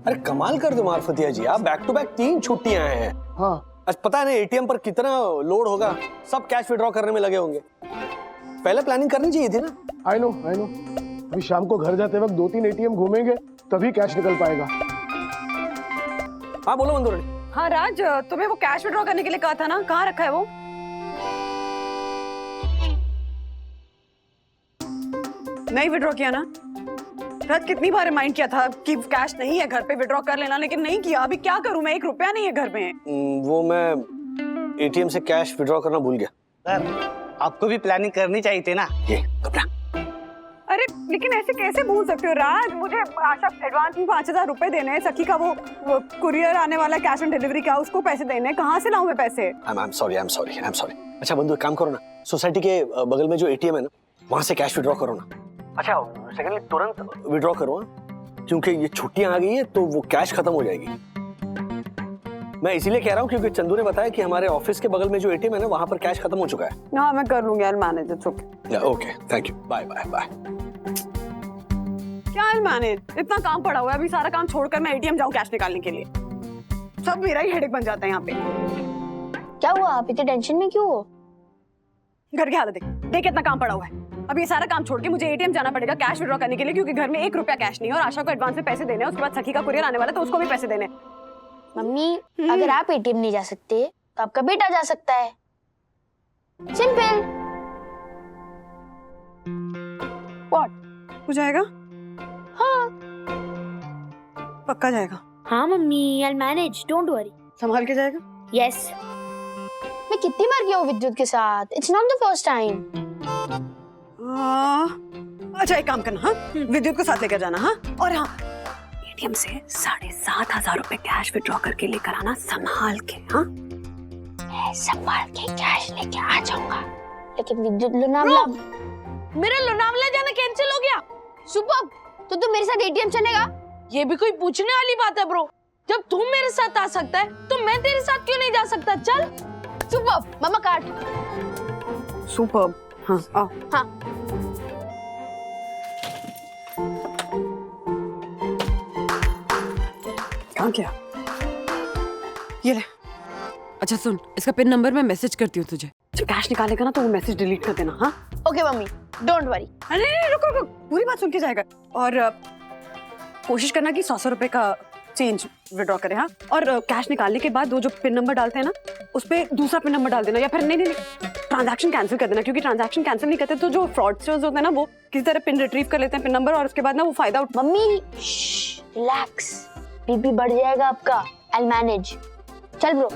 अरे कमाल कर दो मार्फतिया जी, आप बैक टू बैक 3 छुट्टियां हैं। हाँ, आज पता है ना एटीएम पर कितना लोड होगा, सब कैश विड्रॉ करने में लगे होंगे। पहले प्लानिंग करनी चाहिए थी ना। आई नो अभी शाम को घर जाते वक्त 2-3 एटीएम घूमेंगे तभी कैश निकल पाएगा। हाँ बोलो मंदोरणी। हाँ राज, तुम्हें वो कैश विड्रॉ करने के लिए कहा था ना, कहाँ रखा है वो? नहीं विड्रॉ किया ना? राज कितनी बार रिमाइंड किया था कि कैश नहीं है घर पे, विड्रॉ कर लेना, लेकिन नहीं किया। अभी क्या करूं मैं, 1 रुपया नहीं है घर में। वो मैं एटीएम से कैश विड्रॉ करना भूल गया। सर, आपको भी प्लानिंग करनी चाहिए थी ना। ये घबरा। अरे लेकिन ऐसे कैसे भूल सकते हो राज? मुझे आशा एडवांस में 5000 रुपए देने हैं, सखी का वो कुरियर आने वाला कैश ऑन डिलीवरी का, उसको पैसे देने हैं। कहाँ से लाऊं मैं पैसे? I am sorry. अच्छा बंधु, एक काम करो ना, सोसाइटी के बगल में जो एटीएम है ना, वहां से कैश विड्रॉ करो ना। अच्छा सेकंडली तुरंत विड्रॉ करो, क्योंकि ये छुट्टियां आ गई है तो वो कैश खत्म हो जाएगी। मैं इसीलिए कह रहा हूँ क्योंकि चंदू ने बताया कि हमारे ऑफिस के बगल में जो एटीएम है ना, वहां पर कैश खत्म हो चुका है। हाँ मैं कर लूंगी, I will manage it. Okay, thank you, bye bye bye. क्या आई मैनेज, इतना काम पड़ा हुआ है, अभी सारा काम छोड़कर मैं एटीएम जाऊं कैश निकालने के लिए? सब मेरा ही हेडेक बन जाता है यहाँ पे। क्या हुआ, आप इतने टेंशन में क्यों हो? घर की हालत देख कितना काम पड़ा हुआ है। अब ये सारा काम छोड़ के मुझे एटीएम जाना पड़ेगा कैश विड्रॉ करने के लिए, क्योंकि घर में 1 रुपया कैश नहीं है और आशा को एडवांस में पैसे देने हैं। उसके बाद सखी का कुरियर आने वाला है तो उसको भी पैसे देने। मम्मी, अगर आप एटीएम नहीं जा सकते तो आपका बेटा जा सकता है, सिंपल। व्हाट, हो जाएगा? हाँ पक्का जाएगा? हाँ mummy, I will manage, don't worry. संभाल के जाएगा? यस। मैं कितनी बार गया हूँ विद्युत के साथ, it's not the first time. अच्छा एक काम करना, हाँ विद्युत को साथ लेकर जाना। हाँ, और हाँ एटीएम से 7500 रुपए कैश विड्रॉ करके लेकर आना, संभाल के। हाँ संभाल के कैश लेके आ जाऊंगा, लेकिन विद्युत लोनावला, मेरा लोनावला जाना कैंसिल हो गया। सुपर, तो तू मेरे साथ एटीएम चलेगा? ये भी कोई पूछने वाली बात है ब्रो? जब तुम मेरे साथ आ सकता है तो मैं तेरे साथ क्यों नहीं जा सकता? चल। सुपर, मामा काट। सुपर, हाँ आओ। हाँ काम किया, ये ले। अच्छा सुन, इसका पिन नंबर मैं मैसेज करती हूँ तुझे। जब कैश निकालेगा ना तो वो मैसेज डिलीट कर देना। हाँ ओके मम्मी, डोंट वरी। अरे रुको, पूरी बात सुन के जाएगा। और कोशिश करना कि 100 रुपए का चेंज विड्रॉ करे। हाँ, और कैश निकालने के बाद वो जो पिन नंबर डालते हैं ना, उस पे दूसरा पिन नंबर डाल देना, या फिर नहीं ट्रांजैक्शन कैंसिल कर देना, क्योंकि ट्रांजैक्शन कैंसिल नहीं करते तो जो फ्रॉडस्टर्स होते हैं ना, वो किसी तरह पिन रिट्रीव कर लेते हैं, पिन नंबर, और उसके बाद ना वो फायदा मम्मी रिलैक्स, बीपी बढ़ जाएगा आपका। आई विल मैनेज, चल ब्रो।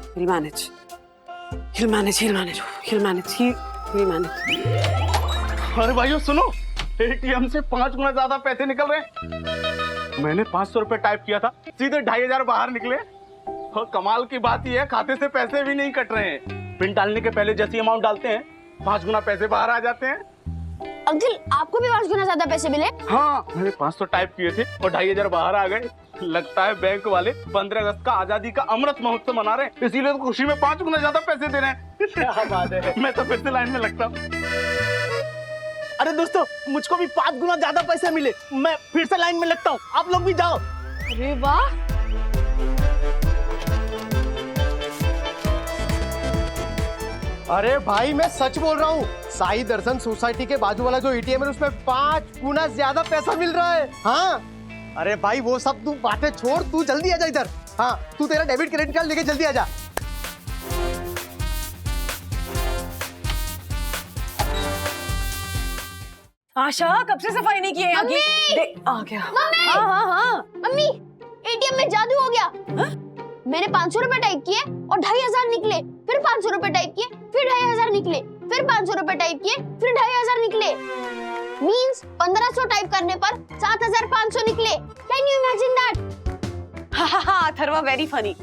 he'll manage. अरे भाइयों सुनो, एटीएम से 5 गुना ज्यादा पैसे निकल रहे हैं। मैंने 500 रुपए टाइप किया था, सीधे 2500 बाहर निकले। और कमाल की बात यह है, खाते से पैसे भी नहीं कट रहे हैं। पिन डालने के पहले जैसी अमाउंट डालते हैं, 5 गुना पैसे बाहर आ जाते हैं। अंकल आपको भी 5 गुना ज्यादा पैसे मिले? हाँ, मैंने 500 टाइप किए थे और 2500 बाहर आ गए। लगता है बैंक वाले 15 अगस्त का आजादी का अमृत महोत्सव मना रहे हैं, इसीलिए तो खुशी में 5 गुना ज्यादा पैसे दे रहे हैं। क्या बात है। मैं तो फिर से लाइन में लगता हूँ। अरे दोस्तों, मुझको भी 5 गुना ज्यादा पैसे मिले, मैं फिर से लाइन में लगता हूँ, आप लोग भी जाओ। अरे वाह, अरे भाई मैं सच बोल रहा हूँ, साई दर्शन सोसाइटी के बाजू वाला जो एटीएम है उसमें 5 गुना ज्यादा पैसा मिल रहा है। हाँ, अरे भाई वो सब तू बातें छोड़, तू जल्दी आजा इधर। हाँ, तू तेरा डेबिट क्रेडिट कार्ड लेके जल्दी आजा। आशा कब से सफाई नहीं की है यहाँ की? आ गया। मम्मी! हाँ हाँ हाँ। मम्मी एटीएम में जादू हो गया। मैंने 500 रुपए टाइप किए और 2500 निकले, फिर 500 रुपए टाइप किए, फिर 2500 निकले, फिर 500 रुपए टाइप किए, फिर 2500 निकले। मींस 1500 टाइप करने पर 7500 निकले। Can you imagine that? हाँ हाँ हाँ, अथर्वा वेरी फनी।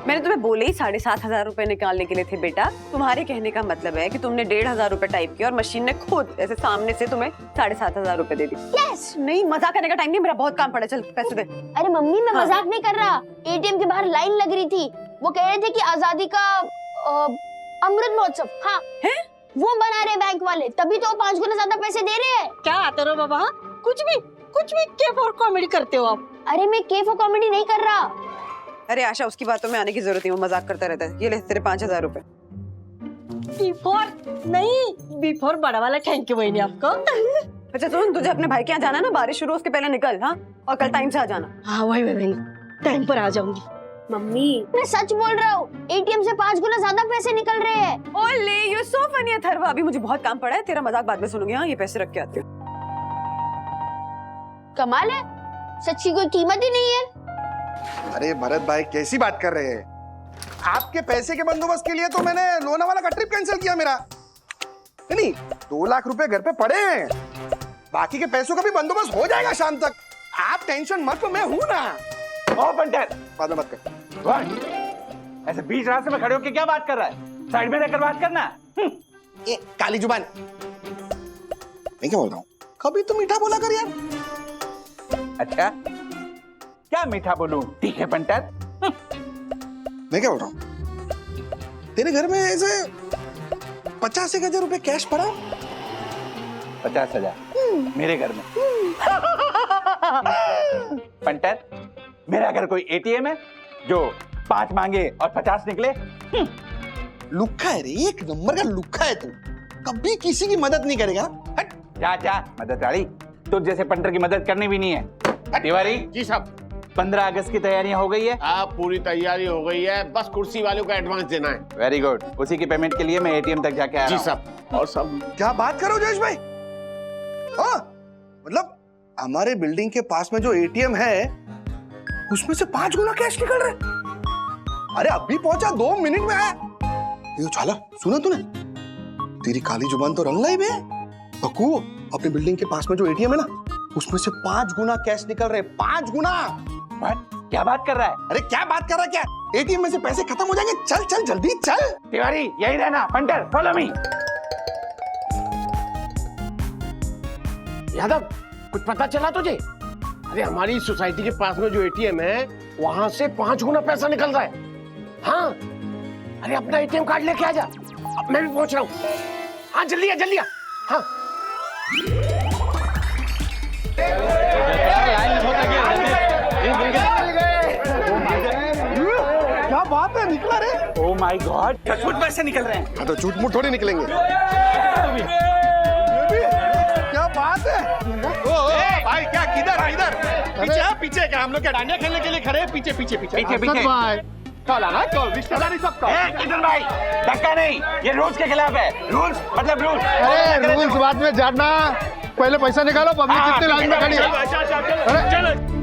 मैंने तुम्हें बोले ही 7500 रुपए निकालने के लिए थे बेटा। तुम्हारे कहने का मतलब है कि तुमने 1500 रुपए टाइप किया और मशीन ने खुद ऐसे सामने से तुम्हें 7500 रुपए दे दी। यस। नहीं, मजाक करने का टाइम नहीं, मेरा बहुत काम पड़ा, चल पैसे दे। अरे मम्मी मैं मजाक नहीं कर रहा। एटीएम के बाहर लाइन लग रही थी, वो कह रहे थे कि आजादी का अमृत महोत्सव, हाँ है वो बना रहे बैंक वाले, तभी तो 5 गुना ज्यादा पैसे दे रहे हैं। क्या आते रहो बाबा, कुछ भी के फॉर कॉमेडी करते हो आप। अरे मैं के फॉर कॉमेडी नहीं कर रहा। अरे आशा, उसकी बातों में आने की जरूरत नहीं, वो मजाक करता रहता है। ये ले तेरे 5000 रुपए। बिफोर नहीं, बिफोर बड़ा वाला थैंक यू बहनी आपको। अच्छा सुन, तुझे अपने भाई के यहाँ जाना ना, बारिश शुरू उसके पहले निकल। हाँ, और कल टाइम से आ जाना। हाँ वही बहनी, टाइम पर आ जाऊंगी। मम्मी मैं सच बोल रहा हूँ, एटीएम से 5 गुना ज्यादा पैसे निकल रहे हैं। ओले यू सो फनी अथर्वा। अभी मुझे बहुत काम पड़ा है, तेरा मजाक बाद में सुनूंगी। हाँ, ये पैसे रख के आती हूँ। कमाल है, सच की कोई कीमत ही नहीं है। अरे भरत भाई कैसी बात कर रहे हैं? आपके पैसे के बंदोबस्त के लिए तो मैंने लोनावाला का ट्रिप कैंसिल किया मेरा। नहीं, 2 लाख रुपए घर पे पड़े हैं, बाकी के पैसों का भी बंदोबस्त हो जाएगा शाम तक। आप टेंशन मत लो, मैं हूं ना। ओ पंटर, बाद में बात कर। ऐसे बीच रास्ते में खड़े होकर क्या बात कर रहा है? साइड में रहकर बात करना। ए, काली जुबान। मैं क्या बोल रहा हूँ? कभी तो मीठा बोला कर यार। अच्छा, क्या मीठा बोलूं? ठीक है पंटर। मैं क्या बोल रहा हूँ? तेरे घर में ऐसे 50,000 रुपए कैश पड़ा? 50,000 मेरे घर में। पंटर, मेरा घर कोई एटीएम है जो 5 मांगे और 50 निकले? लुक्खा है रे, एक नंबर का लुक्खा है तू। कभी किसी की मदद नहीं करेगा। हट। जा मदद वाली, तुझ जैसे पंटर की मदद करनी भी नहीं है। तिवारी जी साहब। 15 अगस्त की तैयारियां हो गई है? आप पूरी तैयारी हो गई है, बस कुर्सी वालों को एडवांस देना है। वेरी गुड, उसी की पेमेंट के लिए मैं एटीएम तक जाके आ रहा जी हूं। साहब। और सब क्या बात करो जयेश भाई? हाँ, मतलब हमारे बिल्डिंग के पास में जो एटीएम है उसमें से 5 गुना कैश निकल रहे। अरे अभी पहुंचा, 2 मिनट में आया। ये छाला, सुना तूने? तेरी काली जुबान तो रंग लाई बे। बकू, अपने बिल्डिंग के पास में जो एटीएम है ना, उसमें से 5 गुना कैश निकल रहे। 5 गुना। क्या बात कर रहा है? अरे क्या बात कर रहा है? क्या एटीएम में से पैसे खत्म हो जाएंगे? चल चल जल्दी चल। तिवारी यही रहना। Punter follow me. यादव, कुछ पता चला तुझे? अरे हमारी सोसाइटी के पास में जो एटीएम है वहां से 5 गुना पैसा निकल रहा है। हाँ, अरे अपना एटीएम कार्ड लेके आ जा, मैं भी पहुंच रहा हूँ। हाँ जल्दी आ, जल्दी आ। हाँ क्या बात है, निकला रे। ओ माय गॉड, सचमुच पैसे निकल रहे हैं। हाँ तो झूठ मूठ थोड़ी निकलेंगे। क्या बात है? ओ भाई, क्या किधर है? इधर पीछे, पीछे क्या? हम लोग क्या डांडिया खेलने के लिए खड़े हैं? पीछे पीछे पीछे पीछे पीछे। कल आना, कल रिश्तेदारी सब कल। किशन भाई, धक्का नहीं, ये रूल्स के खिलाफ है। रूल्स मतलब रूल्स। अरे रूल्स बाद में जानना, पहले पैसा निकालो। पब्लिक कितने लाइन में खड़ी है? चलो।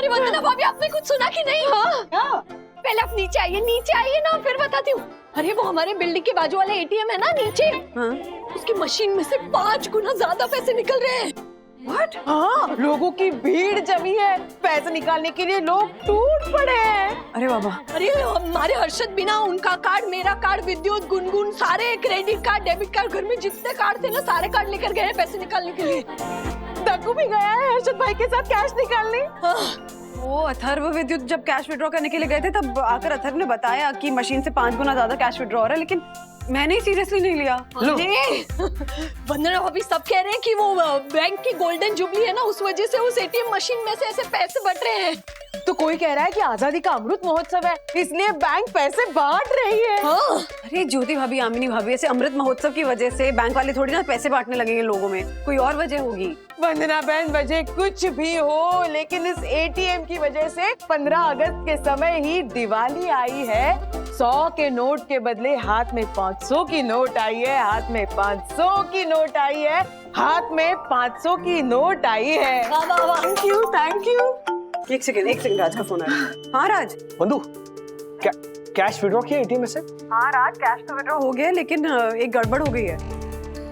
अरे वंदना भाभी, आपने कुछ सुना कि नहीं? हाँ, पहले आप नीचे आइए ना, फिर बताती हूँ। अरे वो हमारे बिल्डिंग के बाजू वाले एटीएम है ना नीचे, हाँ? उसकी मशीन में से 5 गुना ज्यादा पैसे निकल रहे हैं। What? हाँ, लोगों की भीड़ जमी है, पैसे निकालने के लिए लोग टूट पड़े हैं। अरे बाबा, अरे हमारे हर्षद बिना, उनका कार्ड, मेरा कार्ड, विद्युत, गुनगुन, सारे क्रेडिट कार्ड, डेबिट कार्ड, घर में जितने कार्ड थे ना, सारे कार्ड लेकर गए हैं पैसे निकालने के लिए। दक्कू भी गया है हर्षद भाई के साथ कैश निकालने। वो अथर्व विद्युत जब कैश विड्रॉ करने के लिए गए थे तब आकर अथर्व ने बताया कि मशीन से 5 गुना ज्यादा कैश विड्रॉ हो रहा है, लेकिन मैंने सीरियसली नहीं लिया। अरे वंदना भाभी सब कह रहे हैं कि वो बैंक की गोल्डन जुबली है ना, उस वजह से उस एटीएम मशीन में से ऐसे पैसे बट रहे हैं। तो कोई कह रहा है कि आजादी का अमृत महोत्सव है, इसलिए बैंक पैसे बांट रही है। हाँ। अरे ज्योति भाभी, आमिनी भाभी, ऐसे अमृत महोत्सव की वजह से बैंक वाले थोड़ी ना पैसे बांटने लगेंगे लोगों में, कोई और वजह होगी। वंदना बहन, वजह कुछ भी हो, लेकिन इस एटीएम की वजह से 15 अगस्त के समय ही दिवाली आई है। 100 के नोट के बदले हाथ में 500 की नोट आई है, हाथ में 500 की नोट आई है, हाथ में 500 की नोट आई है। Thank you, thank you. एक सेकंड, राज का फोन आया। हाँ राज। बंधु, कैश विड्रॉ किया एटीएम में से? हाँ राज, कैश तो विड्रॉ हो गया, लेकिन एक गड़बड़ हो गई है।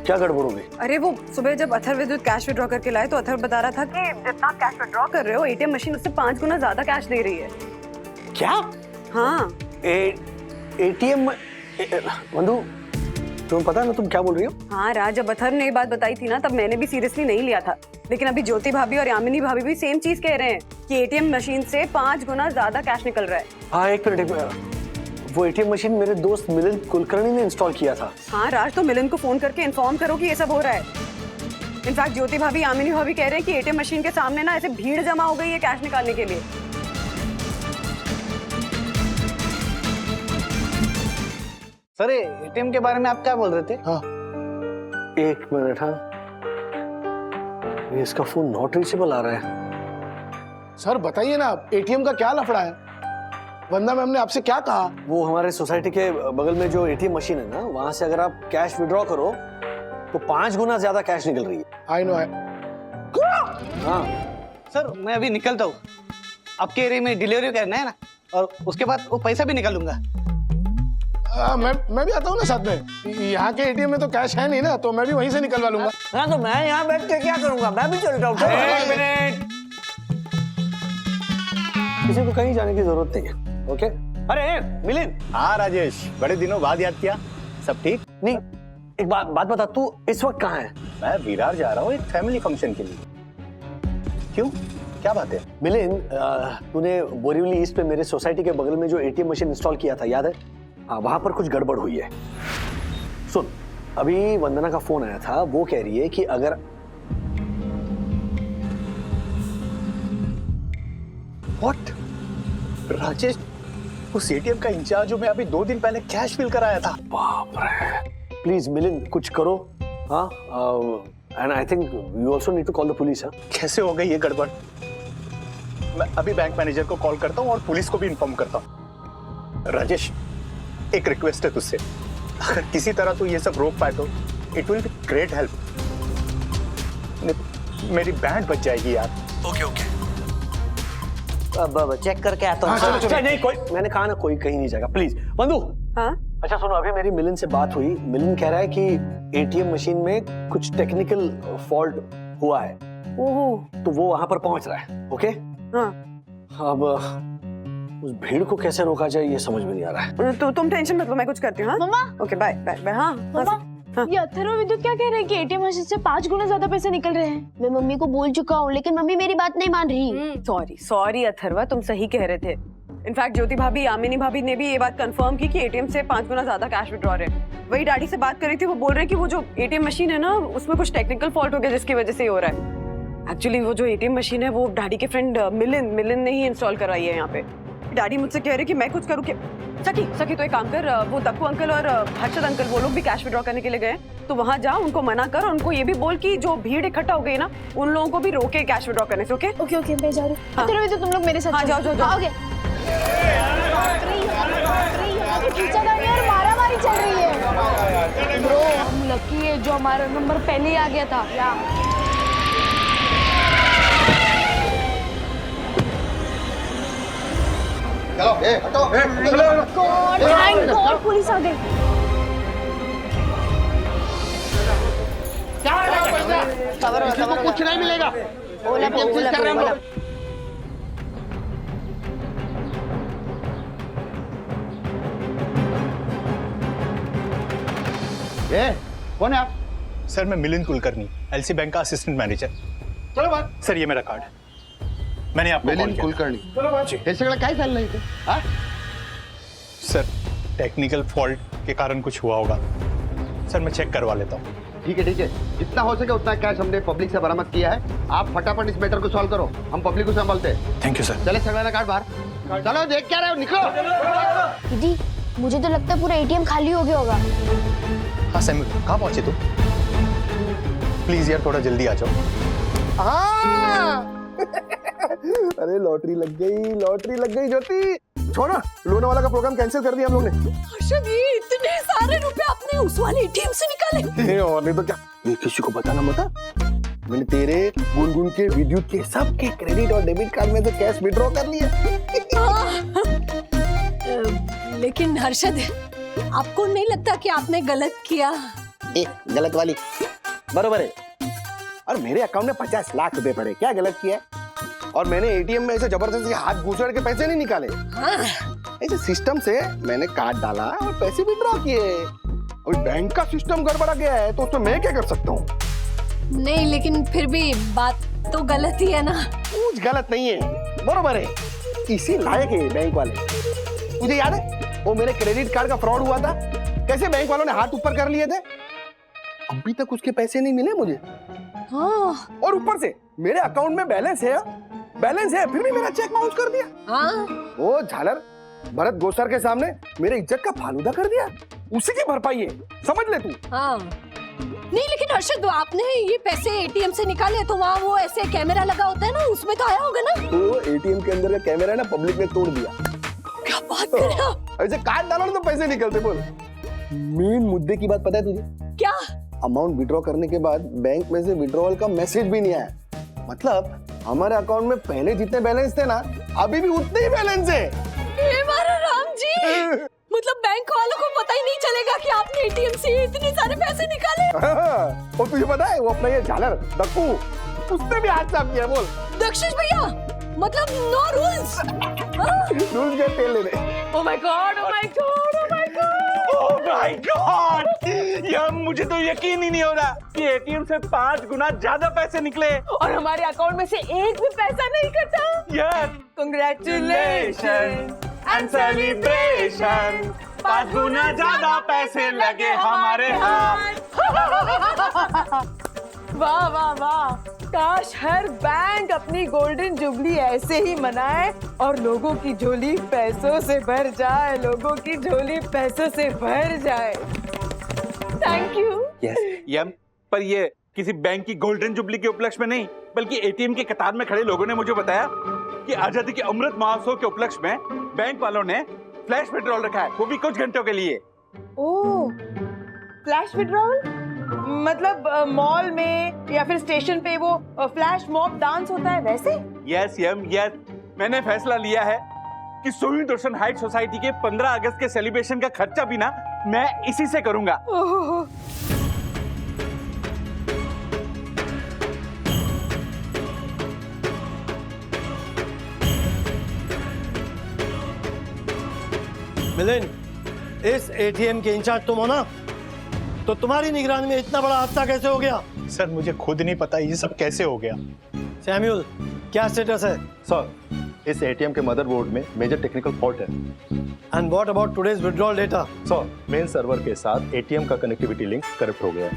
क्या गड़बड़ हो गई? अरे वो सुबह जब अथर्व विद्युत कैश विड्रॉ करके लाए तो अथर्व बता रहा था कि जितना कैश विड्रॉ कर रहे हो एटीएम मशीन उससे 5 गुना ज्यादा कैश दे रही है। क्या? हाँ। एटीएम बंधु, तुम्हें पता है ना तुम क्या बोल रही हो? हाँ राज, जब अथर्व ने ये बात बताई थी ना तब मैंने भी सीरियसली नहीं लिया था, लेकिन अभी ज्योति भाभी और यामिनी भाभी भी सेम चीज कह रहे हैं कि एटीएम मशीन से 5 गुना ज्यादा कैश निकल रहा है। हाँ एक मिनट, वो एटीएम मशीन मेरे दोस्त मिलिंद कुलकर्णी ने इंस्टॉल किया था। हाँ राज, तो मिलिंद को फोन करके इन्फॉर्म करो कि ये सब हो रहा है। इनफैक्ट ज्योति भाभी, यामिनी भाभी कह रहे हैं कि एटीएम मशीन के सामने ना ऐसे भीड़ जमा हो गई है कैश निकालने के लिए। सर एटीएम के बारे में आप क्या बोल रहे थे? हाँ एक मिनट। हाँ ये इसका फोन नॉट रीचेबल आ रहा है। सर बताइए ना, एटीएम का क्या लफड़ा है? वंदना मैम ने आपसे क्या कहा? वो हमारे सोसाइटी के बगल में जो एटीएम मशीन है ना, वहां से अगर आप कैश विड्रॉ करो तो 5 गुना ज्यादा कैश निकल रही है। आई नो है। हाँ सर मैं अभी निकलता हूँ, आपके एरिया में डिलीवरी करना है ना, और उसके बाद वो पैसा भी निकालूंगा। मैं भी आता हूँ ना साथ में। यहाँ के एटीएम में तो कैश है नहीं ना, तो मैं भी वहीं से निकलवा लूंगा। हाँ तो मैं यहाँ बैठ के क्या करूँगा, मैं भी चलता हूँ। एक मिनट, किसी को कहीं जाने की जरूरत नहीं है। ओके? अरे मिलिंद। हाँ राजेश, बड़े दिनों बाद याद किया। सब ठीक? नहीं, एक बात बता, तू इस वक्त कहाँ है? मैं विरार जा रहा हूँ एक फैमिली फंक्शन के लिए। क्यों, क्या बात है? मिलिंद, तूने बोरीवली ईस्ट पे मेरे सोसाइटी के बगल में जो एटीएम मशीन इंस्टॉल किया था, याद है? हाँ, वहां पर कुछ गड़बड़ हुई है। सुन, अभी वंदना का फोन आया था, वो कह रही है कि अगर व्हाट? राजेश, उस एटीएम का इंचार्ज जो मैं अभी 2 दिन पहले कैश फिल कराया था। बाप रे, प्लीज मिलिंद कुछ करो। हाँ, and I think you also need to call the police. हाँ, कैसे हो गई ये गड़बड़? मैं अभी बैंक मैनेजर को कॉल करता हूँ और पुलिस को भी इन्फॉर्म करता हूँ। राजेश, एक रिक्वेस्ट है तुझसे, अगर किसी तरह तू ये सब रोक पाए तो it will be great help. मेरी बैंड बच जाएगी यार। ओके। अब चेक करके आता हूँ। अच्छा नहीं, कोई, मैंने कहा ना कोई कहीं नहीं जाएगा, प्लीज। बंधु। हाँ? अच्छा सुनो, अभी मेरी मिलिंद से बात हुई। मिलिंद कह रहा है कि एटीएम मशीन में कुछ टेक्निकल फॉल्ट हुआ है। ओहो। तो वो वहां पर पहुंच रहा है। ओके? हाँ। अब उस भीड़ को कैसे रोका जाए ये समझ में नहीं आ रहा है। तो तुम टेंशन मत लो, मैं कुछ करती हूँ। हाँ? मम्मा। Okay, bye bye bye. हाँ मम्मा, ये अथर्व और विद्युत क्या कह रहे हैं कि एटीएम मशीन से 5 गुना ज्यादा पैसे निकल रहे हैं। मैं मम्मी को बोल चुका हूँ, लेकिन मम्मी मेरी बात नहीं मान रही। सॉरी अथर्वा, तुम सही कह रहे थे। इनफैक्ट ज्योति भाभी, यामिनी भाभी ने भी ये बात कंफर्म की कि एटीएम से 5 गुना ज्यादा कैश विड्रॉ है। वही डैडी से बात कर रही थी, वो बोल रहे हैं कि वो जो एटीएम मशीन है ना, उसमें कुछ टेक्निकल फॉल्ट हो गया जिसकी वजह से हो रहा है। एक्चुअली वो जो एटीएम मशीन है वो डैडी के फ्रेंड मिलिंद ने ही इंस्टॉल करवाई है यहाँ पे। डैडी मुझसे कह रहे कि मैं कुछ करूँ क्या? सखी तो एक काम कर, वो दक्कू अंकल और हर्षद अंकल वो लोग भी कैश विड्रॉ करने के लिए गए, तो वहाँ जा, उनको मना कर, उनको ये भी बोल कि जो भीड़ इकट्ठा हो गई ना, उन लोगों को भी रोके कैश विड्रॉ करने से। ओके ओके मैं जा रही हूँ। हाँ। तो तुम लोग मेरे साथ हाँ, जाओ। ओके। खींचातानी और मारामारी चल रही है। ब्रो, हम लकी है जो हमारा नंबर पहले ही आ गया था। चलो हटो थैंक गॉड पुलिस आ गई। कुछ नहीं मिलेगा। ओला पे, ओला पे, ओला पे। कौन है आप? सर मैं मिलिंद कुलकर्णी, एलसी बैंक का असिस्टेंट मैनेजर। चलो बात सर, ये मेरा कार्ड है, मैंने आपको कॉल किया। कुलकर्णी चलो बात जी। हे सगळं काय चाललंय इथे? हा? सर टेक्निकल फॉल्ट के कारण कुछ हुआ होगा सर, मैं चेक करवा लेता हूँ। ठीक है, जितना हो सके उतना कैश हमने पब्लिक से बरामद किया है। आप फटाफट इस मैटर को सॉल्व करो, हम पब्लिक को संभालते हैं। Thank you sir. चले सगळ्यांना काढ बाहर। चलो देख क्या रहे हो, निकलो। दीदी मुझे तो लगता है पूरा एटीएम खाली हो गया होगा। हाँ सैमुअल, कहाँ पहुंचे तुम? प्लीज यार थोड़ा जल्दी आ जाओ। अरे लॉटरी लग गई ज्योति। छोड़ा, लोनावाला का प्रोग्राम कैंसिल कर दिया हम लोग ने। हर्षद, ये इतने सारे रुपए आपने उस वाले एटीएम से निकाले? और नहीं तो क्या, ये किसी को बताना मत। मैंने तेरे गुनगुन के विद्युत के सबके क्रेडिट और डेबिट कार्ड में से कैश विड्रॉ कर लिया। लेकिन हर्षद, आपको नहीं लगता कि आपने गलत किया? गलत वाली बरोबर है। और मेरे अकाउंट में 50 लाख रुपए पड़े, क्या गलत किया? और मैंने एटीएम में ऐसे जबरदस्ती हाथ घुसेड़ के पैसे नहीं निकाले। ऐसे सिस्टम से मैंने कार्ड डाला और पैसे विड्रॉ किए। अभी बैंक का सिस्टम गड़बड़ा गया है तो उसमें मैं क्या कर सकता हूँ? नहीं, लेकिन फिर भी बात तो गलत ही है ना। कुछ गलत नहीं है, बरोबर है। इसी लायक है बैंक वाले। तुझे याद है वो मेरे क्रेडिट कार्ड का फ्रॉड हुआ था, कैसे बैंक वालों ने हाथ ऊपर कर लिए थे? अभी तक उसके पैसे नहीं मिले मुझे। हाँ। और ऊपर से मेरे अकाउंट में बैलेंस है फिर भी मेरा चेक बाउंस कर दिया। हाँ। वो झालर भरत गोसर के सामने मेरे इज्जत का फालूदा कर दिया। उसी की भरपाई है, समझ ले तू। हाँ। नहीं, लेकिन हर्षद, आपने ये पैसे एटीएम से निकाले तो वहाँ वो ऐसे कैमरा लगा होता है ना, उसमें तो आया होगा ना? तो एटीएम के अंदर का कैमरा ना पब्लिक ने तोड़ दिया। क्या बात कर रहे हो? ऐसे कार्ड डालो तो पैसे निकलते। बोल, मेन मुद्दे की बात पता है तुझे क्या? अमाउंट विड्रॉ करने के बाद बैंक में से विड्रॉवल का मैसेज भी नहीं आया। मतलब हमारे अकाउंट में पहले जितने बैलेंस थे ना, अभी भी उतने ही बैलेंस है। हे मारा राम जी, मतलब बैंक वालों को पता ही नहीं चलेगा कि आपने एटीएम से इतने सारे पैसे निकाले। और तुझे पता है वो अपना ये झालर दक्कू, उसने भी हाथ साफ किया। बोल दक्षिश भैया, मतलब नो रूल्स। रूल्स के तेल लेने। Oh my God, oh my God, oh my God! Oh my God! यार मुझे तो यकीन ही नहीं हो रहा कि एटीएम से 5 गुना ज्यादा पैसे निकले और हमारे अकाउंट में से एक भी पैसा नहीं कटा। यार Congratulations एंड सेलिब्रेशन, 5 गुना ज्यादा पैसे लगे हमारे हाथ। वाह वाह वाह, काश हर बैंक अपनी गोल्डन जुबली ऐसे ही मनाए और लोगों की झोली पैसों से भर जाए, लोगों की झोली पैसों से भर जाए। Thank you. यम, पर ये किसी बैंक की गोल्डन जुबली के उपलक्ष्य में नहीं, बल्कि एटीएम के कतार में खड़े लोगों ने मुझे बताया कि आजादी के अमृत महोत्सव के उपलक्ष्य में बैंक वालों ने फ्लैश विड्रॉल रखा है, वो भी कुछ घंटों के लिए। ओह, फ्लैश विड्रॉल मतलब मॉल में या फिर स्टेशन पे वो फ्लैश मॉब डांस होता है वैसे? यस यम यस, मैंने फैसला लिया है कि सोई दर्शन हाइट सोसाइटी के 15 अगस्त के सेलिब्रेशन का खर्चा भी ना मैं इसी से करूंगा। मिलिंद, इस एटीएम के इंचार्ज तुम हो ना, तो तुम्हारी निगरानी में इतना बड़ा हादसा कैसे हो गया? सर मुझे खुद नहीं पता ये सब कैसे हो गया। सैमुअल, क्या स्टेटस है? सर इस एटीएम के मदरबोर्ड में मेजर टेक्निकल फॉल्ट है। And what about today's withdrawal data? Sir main server के साथ एटीएम का कनेक्टिविटी लिंक करप्ट हो गया है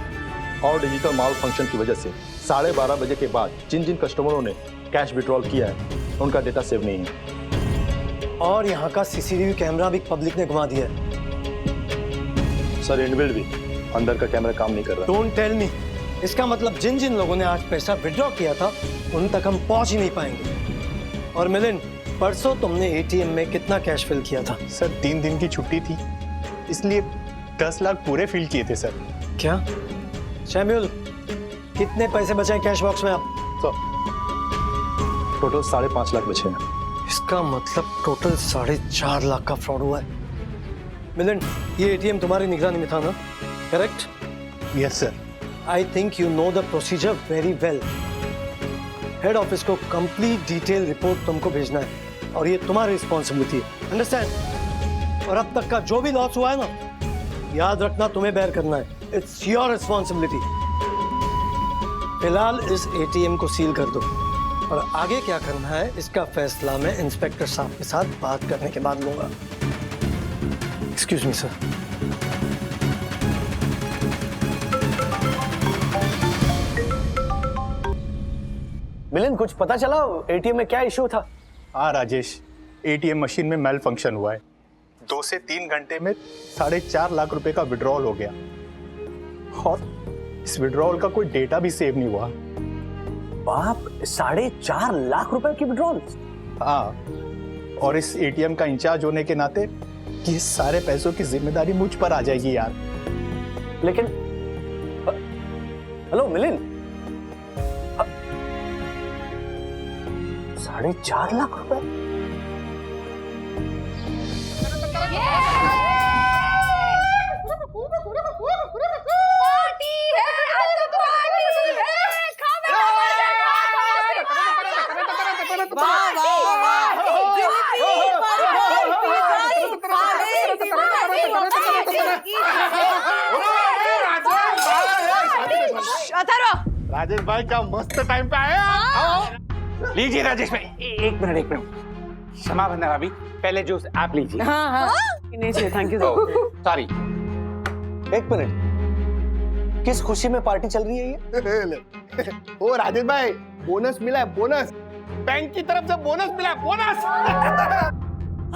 और डिजिटल माल फंक्शन की वजह से 12:30 बजे के बाद जिन जिन कस्टमरों ने कैश विड्रॉल किया है उनका डेटा सेव नहीं है। और यहाँ का सीसीटीवी कैमरा भी पब्लिक ने घुमा दिया है। सर इनबिल्ट भी अंदर का कैमरा काम नहीं कर रहा। डोंट टेल मी, इसका मतलब जिन जिन लोगों ने आज पैसा विड्रॉ किया था उन तक हम पहुंच ही नहीं पाएंगे। और मिलिंद, परसों तुमने एटीएम में कितना कैश फिल किया था? सर 3 दिन की छुट्टी थी, इसलिए 10 लाख पूरे फिल किए थे सर। क्या? सैमुअल, कितने पैसे बचे कैश बॉक्स में आप? सर टोटल 5.5 लाख बचे हैं। इस इसका मतलब टोटल 4.5 लाख का फ्रॉड हुआ है। मिलन, ये एटीएम तुम्हारी निगरानी में था ना? Correct? Yes sir. I think you know the procedure very well. Head office को कंप्लीट डिटेल रिपोर्ट तुमको भेजना है और ये तुम्हारी रिस्पॉन्सिबिलिटी है, अंडरस्टैंड? और अब तक का जो भी लॉस हुआ है ना, याद रखना तुम्हें बेयर करना है। It's your responsibility. फिलहाल इस एटीएम को सील कर दो और आगे क्या करना है इसका फैसला मैं इंस्पेक्टर साहब के साथ बात करने के बाद लूंगा। Excuse me sir. मिलन, कुछ पता चला एटीएम में क्या इशू था? हाँ राजेश, एटीएम मशीन में मेल फंक्शन हुआ है। 2 से 3 घंटे में 4.5 लाख रुपए का विड्रॉल हो गया और इस विड्रॉल का कोई डेटा भी सेव नहीं हुआ। बाप, 4.5 लाख रुपए की विड्रॉल? हाँ, और इस एटीएम का इंचार्ज होने के नाते ये सारे पैसों की जिम्मेदारी मुझ पर आ जाएगी यार। लेकिन हेलो मिलिन, 4.5 लाख रुपए? राजेश भाई क्या मस्त टाइम पे आए आप। लीजिए राजेश भाई, एक मिनट। क्षमा बंदा भाभी, पहले जूस आप लीजिए। हाँ नहीं चाहिए, थैंक यू। सॉरी। एक मिनट, किस खुशी में पार्टी चल रही है ये? ओ राजेश भाई, बोनस मिला है, बोनस। बैंक की तरफ से बोनस मिला है, बोनस।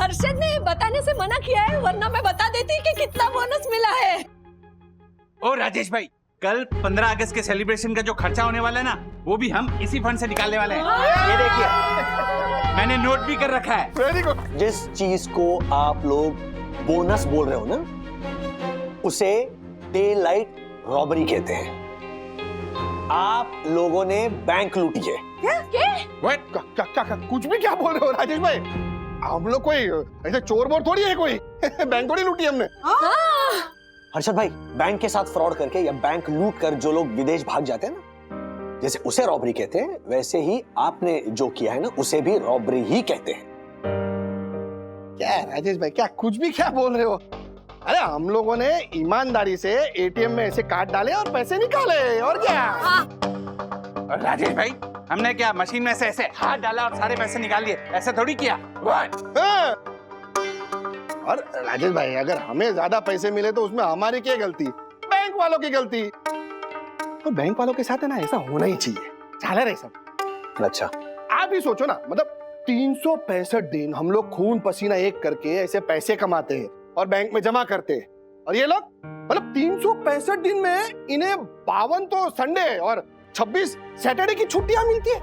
हर्षद ने बताने से मना किया है, वरना मैं बता देती कि कितना बोनस मिला है। ओ राजेश भाई, कल 15 अगस्त के सेलिब्रेशन का जो खर्चा होने वाला है ना, वो भी हम इसी फंड से निकालने वाले हैं। ये देखिए, मैंने नोट भी कर रखा है। Very good. जिस चीज को आप लोग बोनस बोल रहे हो ना, उसे डे लाइट रॉबरी कहते हैं। आप लोगों ने बैंक लूटी है। क्या कुछ भी क्या बोल रहे हो राजेश भाई? हम लोग कोई ऐसे चोर बोर थोड़ी है कोई। बैंक थोड़ी लूटी हमने। हर्षद भाई, बैंक के साथ फ्रॉड करके या बैंक लूट कर जो लोग विदेश भाग जाते हैं ना, जैसे उसे रॉबरी कहते हैं, वैसे ही आपने जो किया है ना, उसे भी रॉबरी ही कहते हैं। क्या राजेश भाई, क्या कुछ भी क्या बोल रहे हो? अरे हम लोगों ने ईमानदारी से एटीएम में ऐसे कार्ड डाले और पैसे निकाले, और क्या? और राजेश भाई, हमने क्या मशीन में से ऐसे हाथ डाला और सारे पैसे निकाल लिए? ऐसे थोड़ी किया। हाँ। और राजेश भाई, अगर हमें ज्यादा पैसे मिले तो उसमें हमारी क्या गलती? बैंक वालों की गलती। तो बैंक वालों के साथ है ना, ऐसा होना ही चाहिए। चला रहे सब। अच्छा, आप ही सोचो ना, मतलब 365 दिन हम लोग खून पसीना एक करके ऐसे पैसे कमाते हैं और बैंक में जमा करते हैं, और ये लोग मतलब 365 दिन में इन्हें 52 तो संडे और 26 सैटरडे की छुट्टियां मिलती है,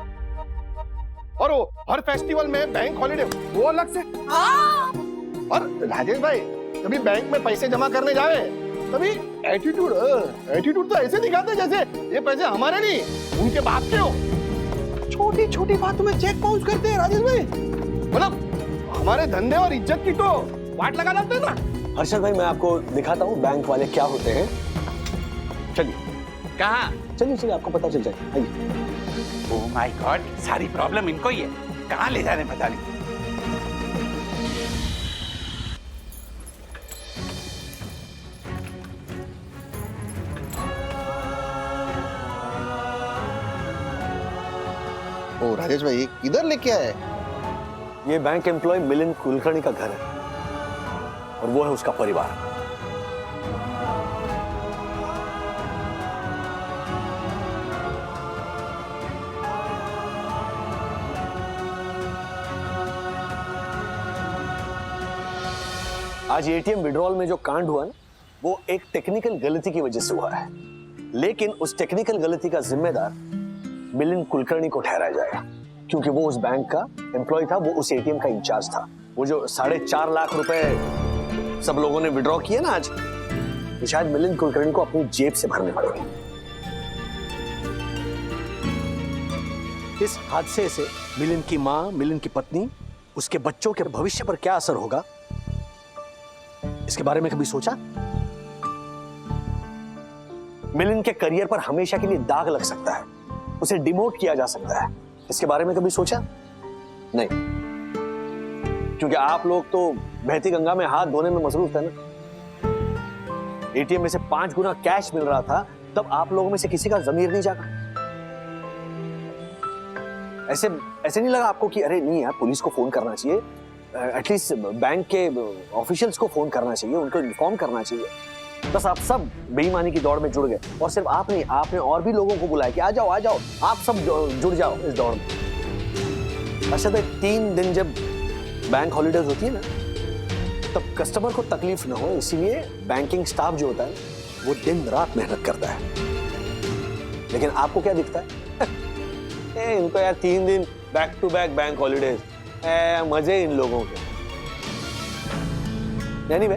और वो हर फेस्टिवल में बैंक हॉलिडे वो अलग से। और राजेश भाई, कभी बैंक में पैसे जमा करने जावे तभी एटीट्यूड तो ऐसे दिखाते जैसे ये पैसे हमारे नहीं, उनके बाप के हो। छोटी छोटी बातों में चेक बाउंस करते हैं राजेश भाई। मतलब हमारे धंधे और इज्जत की तो वाट लगा लाते हैं ना। हर्षद भाई, मैं आपको दिखाता हूँ बैंक वाले क्या होते हैं। चलिए। कहाँ? चलिए, आपको पता चल जाएगा। आइए। ओह माय गॉड, सारी प्रॉब्लम इनको ही है। कहाँ ले जाने पता नहीं। ओ राजेश भाई, इधर लेके आए? ये बैंक एम्प्लॉय मिलिंद कुलकर्णी का घर है और वो है उसका परिवार। आज एटीएम विड्रॉल में जो कांड हुआ ना, वो एक टेक्निकल गलती की वजह से हुआ है, लेकिन उस टेक्निकल गलती का जिम्मेदार मिलिंद कुलकर्णी को ठहराया जाएगा, क्योंकि वो उस बैंक का एम्प्लॉय था, वो उस एटीएम का इंचार्ज था। वो जो 4.5 लाख रुपए सब लोगों ने विड्रॉ किए ना आज, तो शायद मिलिंद कुलकर्णी को अपनी जेब से भरने पड़ेंगे। इस हादसे से मिलिंद की माँ, मिलिंद की पत्नी उसके बच्चों के भविष्य पर क्या असर होगा, इसके बारे में कभी सोचा? मिलिंद के करियर पर हमेशा के लिए दाग लग सकता है, उसे डिमोट किया जा सकता है, इसके बारे में कभी सोचा? नहीं, क्योंकि आप लोग तो बहती गंगा में हाथ धोने में मसरूफ थे ना। एटीएम में से 5 गुना कैश मिल रहा था, तब आप लोगों में से किसी का जमीर नहीं जागा? ऐसे नहीं लगा आपको कि अरे नहीं यार, पुलिस को फोन करना चाहिए, एटलीस्ट बैंक के ऑफिशियल्स को फोन करना चाहिए, उनको इन्फॉर्म करना चाहिए? बस आप सब बेईमानी की दौड़ में जुड़ गए, और सिर्फ आप नहीं, आपने और भी लोगों को बुलाया कि आ जाओ आप सब जुड़ जाओ इस दौड़ में। अच्छा, 3 दिन जब बैंक हॉलीडेज होती है ना, तब कस्टमर को तकलीफ ना हो, इसीलिए बैंकिंग स्टाफ जो होता है वो दिन रात मेहनत करता है। लेकिन आपको क्या दिखता है? इनको यार 3 दिन back to back bank holidays, मजे इन लोगों के। एनीवे,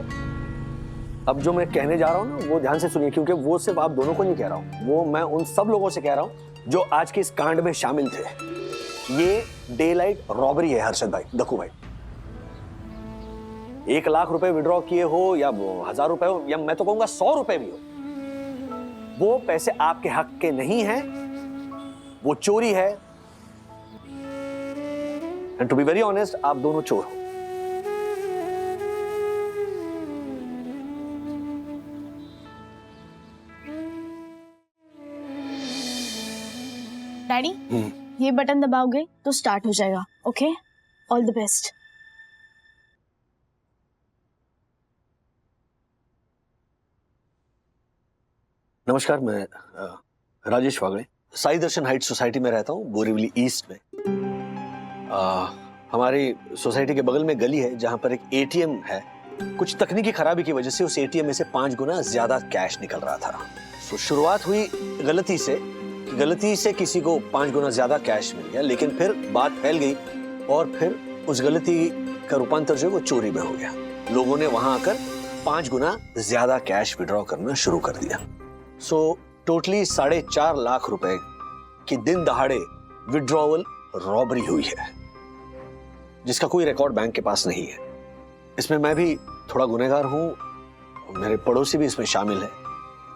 अब जो मैं कहने जा रहा हूं ना, वो ध्यान से सुनिए, क्योंकि वो सिर्फ आप दोनों को नहीं कह रहा हूं, वो मैं उन सब लोगों से कह रहा हूं जो आज के इस कांड में शामिल थे। ये डे लाइट रॉबरी है हर्षद भाई, दक्कू भाई। 1 लाख रुपए विड्रॉ किए हो या 1000 रुपए हो, या मैं तो कहूंगा 100 रुपए भी हो, वो पैसे आपके हक के नहीं हैं, वो चोरी है। And to be very honest, आप दोनों चोर हो। डैडी, ये बटन दबाओगे तो स्टार्ट हो जाएगा। Okay, all the best. नमस्कार, मैं राजेश वागले, साई दर्शन हाइट सोसाइटी में रहता हूँ, बोरीवली ईस्ट में। हमारी सोसाइटी के बगल में गली है जहां पर एक एटीएम है। कुछ तकनीकी खराबी की वजह से उस एटीएम में से 5 गुना ज्यादा कैश निकल रहा था। तो शुरुआत हुई गलती से किसी को 5 गुना ज्यादा कैश मिल गया, लेकिन फिर बात फैल गई और फिर उस गलती का रूपांतर जो है वो चोरी में हो गया। लोगों ने वहां आकर 5 गुना ज्यादा कैश विड्रॉ करना शुरू कर दिया। सो टोटली 4.5 लाख रुपए की दिन दहाड़े विड्रॉवल रॉबरी हुई है, जिसका कोई रिकॉर्ड बैंक के पास नहीं है। इसमें मैं भी थोड़ा गुनहगार हूं, मेरे पड़ोसी भी इसमें शामिल है।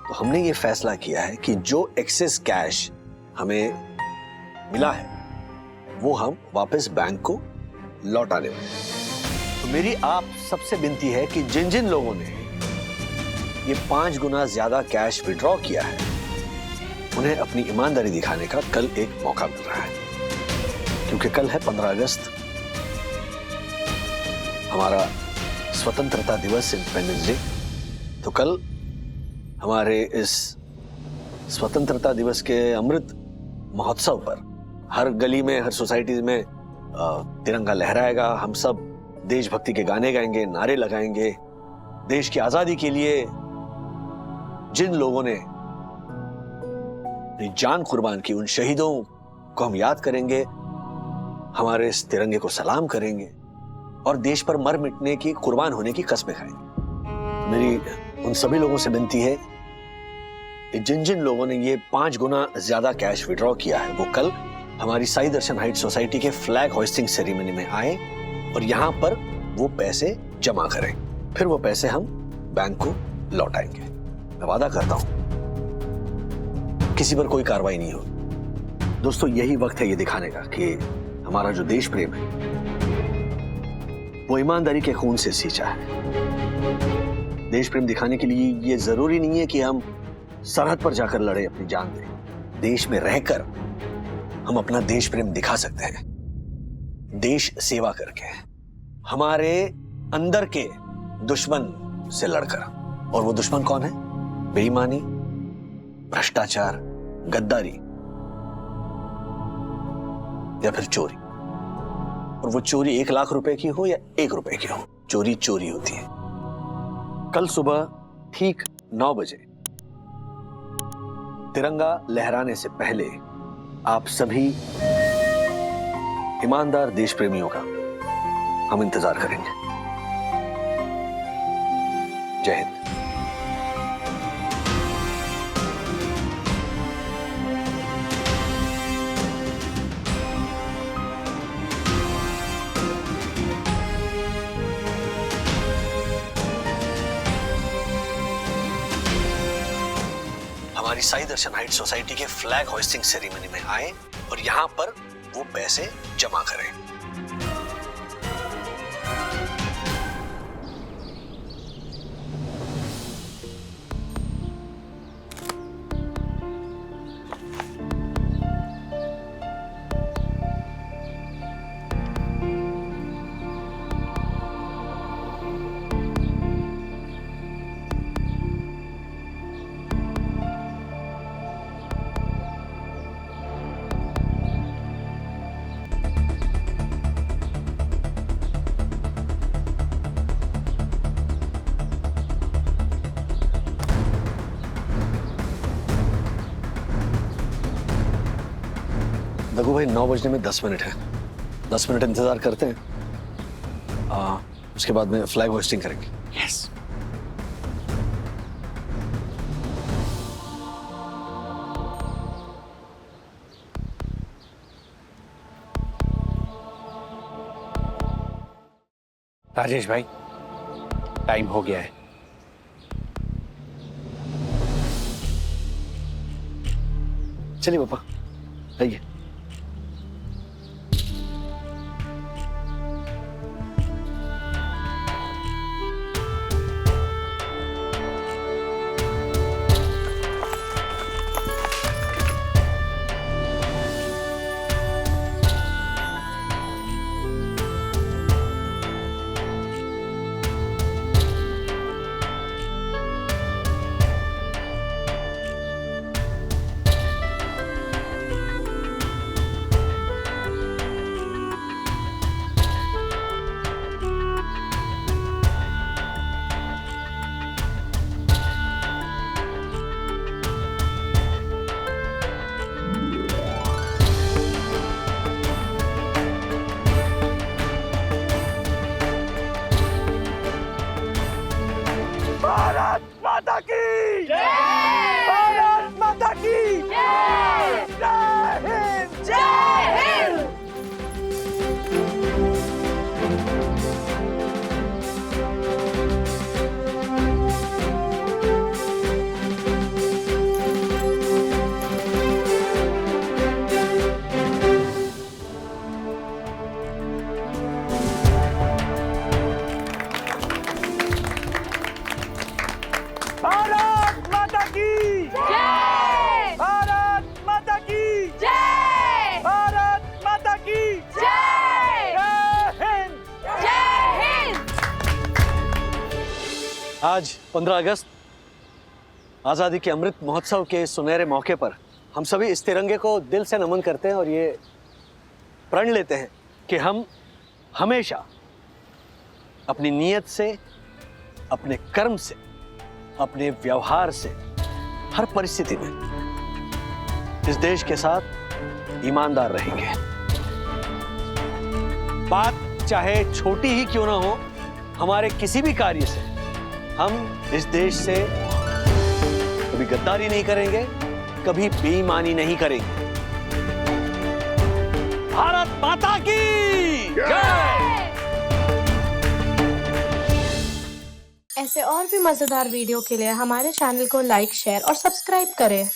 तो हमने ये फैसला किया है कि जो एक्सेस कैश हमें मिला है वो हम वापस बैंक को लौटा दें। तो मेरी आप सबसे विनती है कि जिन जिन लोगों ने ये 5 गुना ज्यादा कैश विड्रॉ किया है, उन्हें अपनी ईमानदारी दिखाने का कल एक मौका मिल रहा है, क्योंकि कल है 15 अगस्त, हमारा स्वतंत्रता दिवस, इंडिपेंडेंस डे। तो कल हमारे इस स्वतंत्रता दिवस के अमृत महोत्सव पर हर गली में, हर सोसाइटी में तिरंगा लहराएगा। हम सब देशभक्ति के गाने गाएंगे, नारे लगाएंगे। देश की आजादी के लिए जिन लोगों ने अपनी जान कुर्बान की, उन शहीदों को हम याद करेंगे, हमारे इस तिरंगे को सलाम करेंगे और देश पर मर मिटने की, कुर्बान होने की कस्में खाएंगे। मेरी उन सभी लोगों से विनती है कि जिन जिन लोगों ने ये 5 गुना ज्यादा कैश विड्रॉ किया है, वो कल हमारी साई दर्शन हाइट सोसाइटी के फ्लैग होइस्टिंग सेरेमनी में आए और यहां पर वो पैसे जमा करें। फिर वो पैसे हम बैंक को लौटाएंगे। मैं वादा करता हूं किसी पर कोई कार्रवाई नहीं होगी। दोस्तों, यही वक्त है ये दिखाने का कि हमारा जो देश प्रेम है वो ईमानदारी के खून से सींचा है। देश प्रेम दिखाने के लिए ये जरूरी नहीं है कि हम सरहद पर जाकर लड़े, अपनी जान दें। देश में रहकर हम अपना देश प्रेम दिखा सकते हैं, देश सेवा करके, हमारे अंदर के दुश्मन से लड़कर। और वो दुश्मन कौन है? बेईमानी, भ्रष्टाचार, गद्दारी या फिर चोरी। और वो चोरी 1 लाख रुपए की हो या 1 रुपए की हो, चोरी चोरी होती है। कल सुबह ठीक 9 बजे तिरंगा लहराने से पहले आप सभी ईमानदार देश प्रेमियों का हम इंतजार करेंगे। जय हिंद। हमारी साई दर्शन हाइट सोसाइटी के फ्लैग होइस्टिंग सेरेमनी में आए और यहाँ पर वो पैसे जमा करें। दगू भाई 9 बजने में 10 मिनट है, 10 मिनट इंतजार करते हैं, उसके बाद में फ्लैग होइस्टिंग करेंगे। यस। राजेश भाई टाइम हो गया है। चलिए पापा आइए। भारत माता की जय! भारत माता की जय! जय हिंद! जय हिंद! भारत माता की जय! भारत माता की जय! भारत माता की जय! जय हिंद! जय हिंद! आज 15 अगस्त आजादी के अमृत महोत्सव के सुनहरे मौके पर हम सभी इस तिरंगे को दिल से नमन करते हैं और ये प्रण लेते हैं कि हम हमेशा अपनी नीयत से, अपने कर्म से, अपने व्यवहार से हर परिस्थिति में इस देश के साथ ईमानदार रहेंगे। बात चाहे छोटी ही क्यों ना हो, हमारे किसी भी कार्य से हम इस देश से कभी गद्दारी नहीं करेंगे, कभी बेईमानी नहीं करेंगे। भारत माता की जय! ऐसे और भी मजेदार वीडियो के लिए हमारे चैनल को लाइक, शेयर और सब्सक्राइब करें।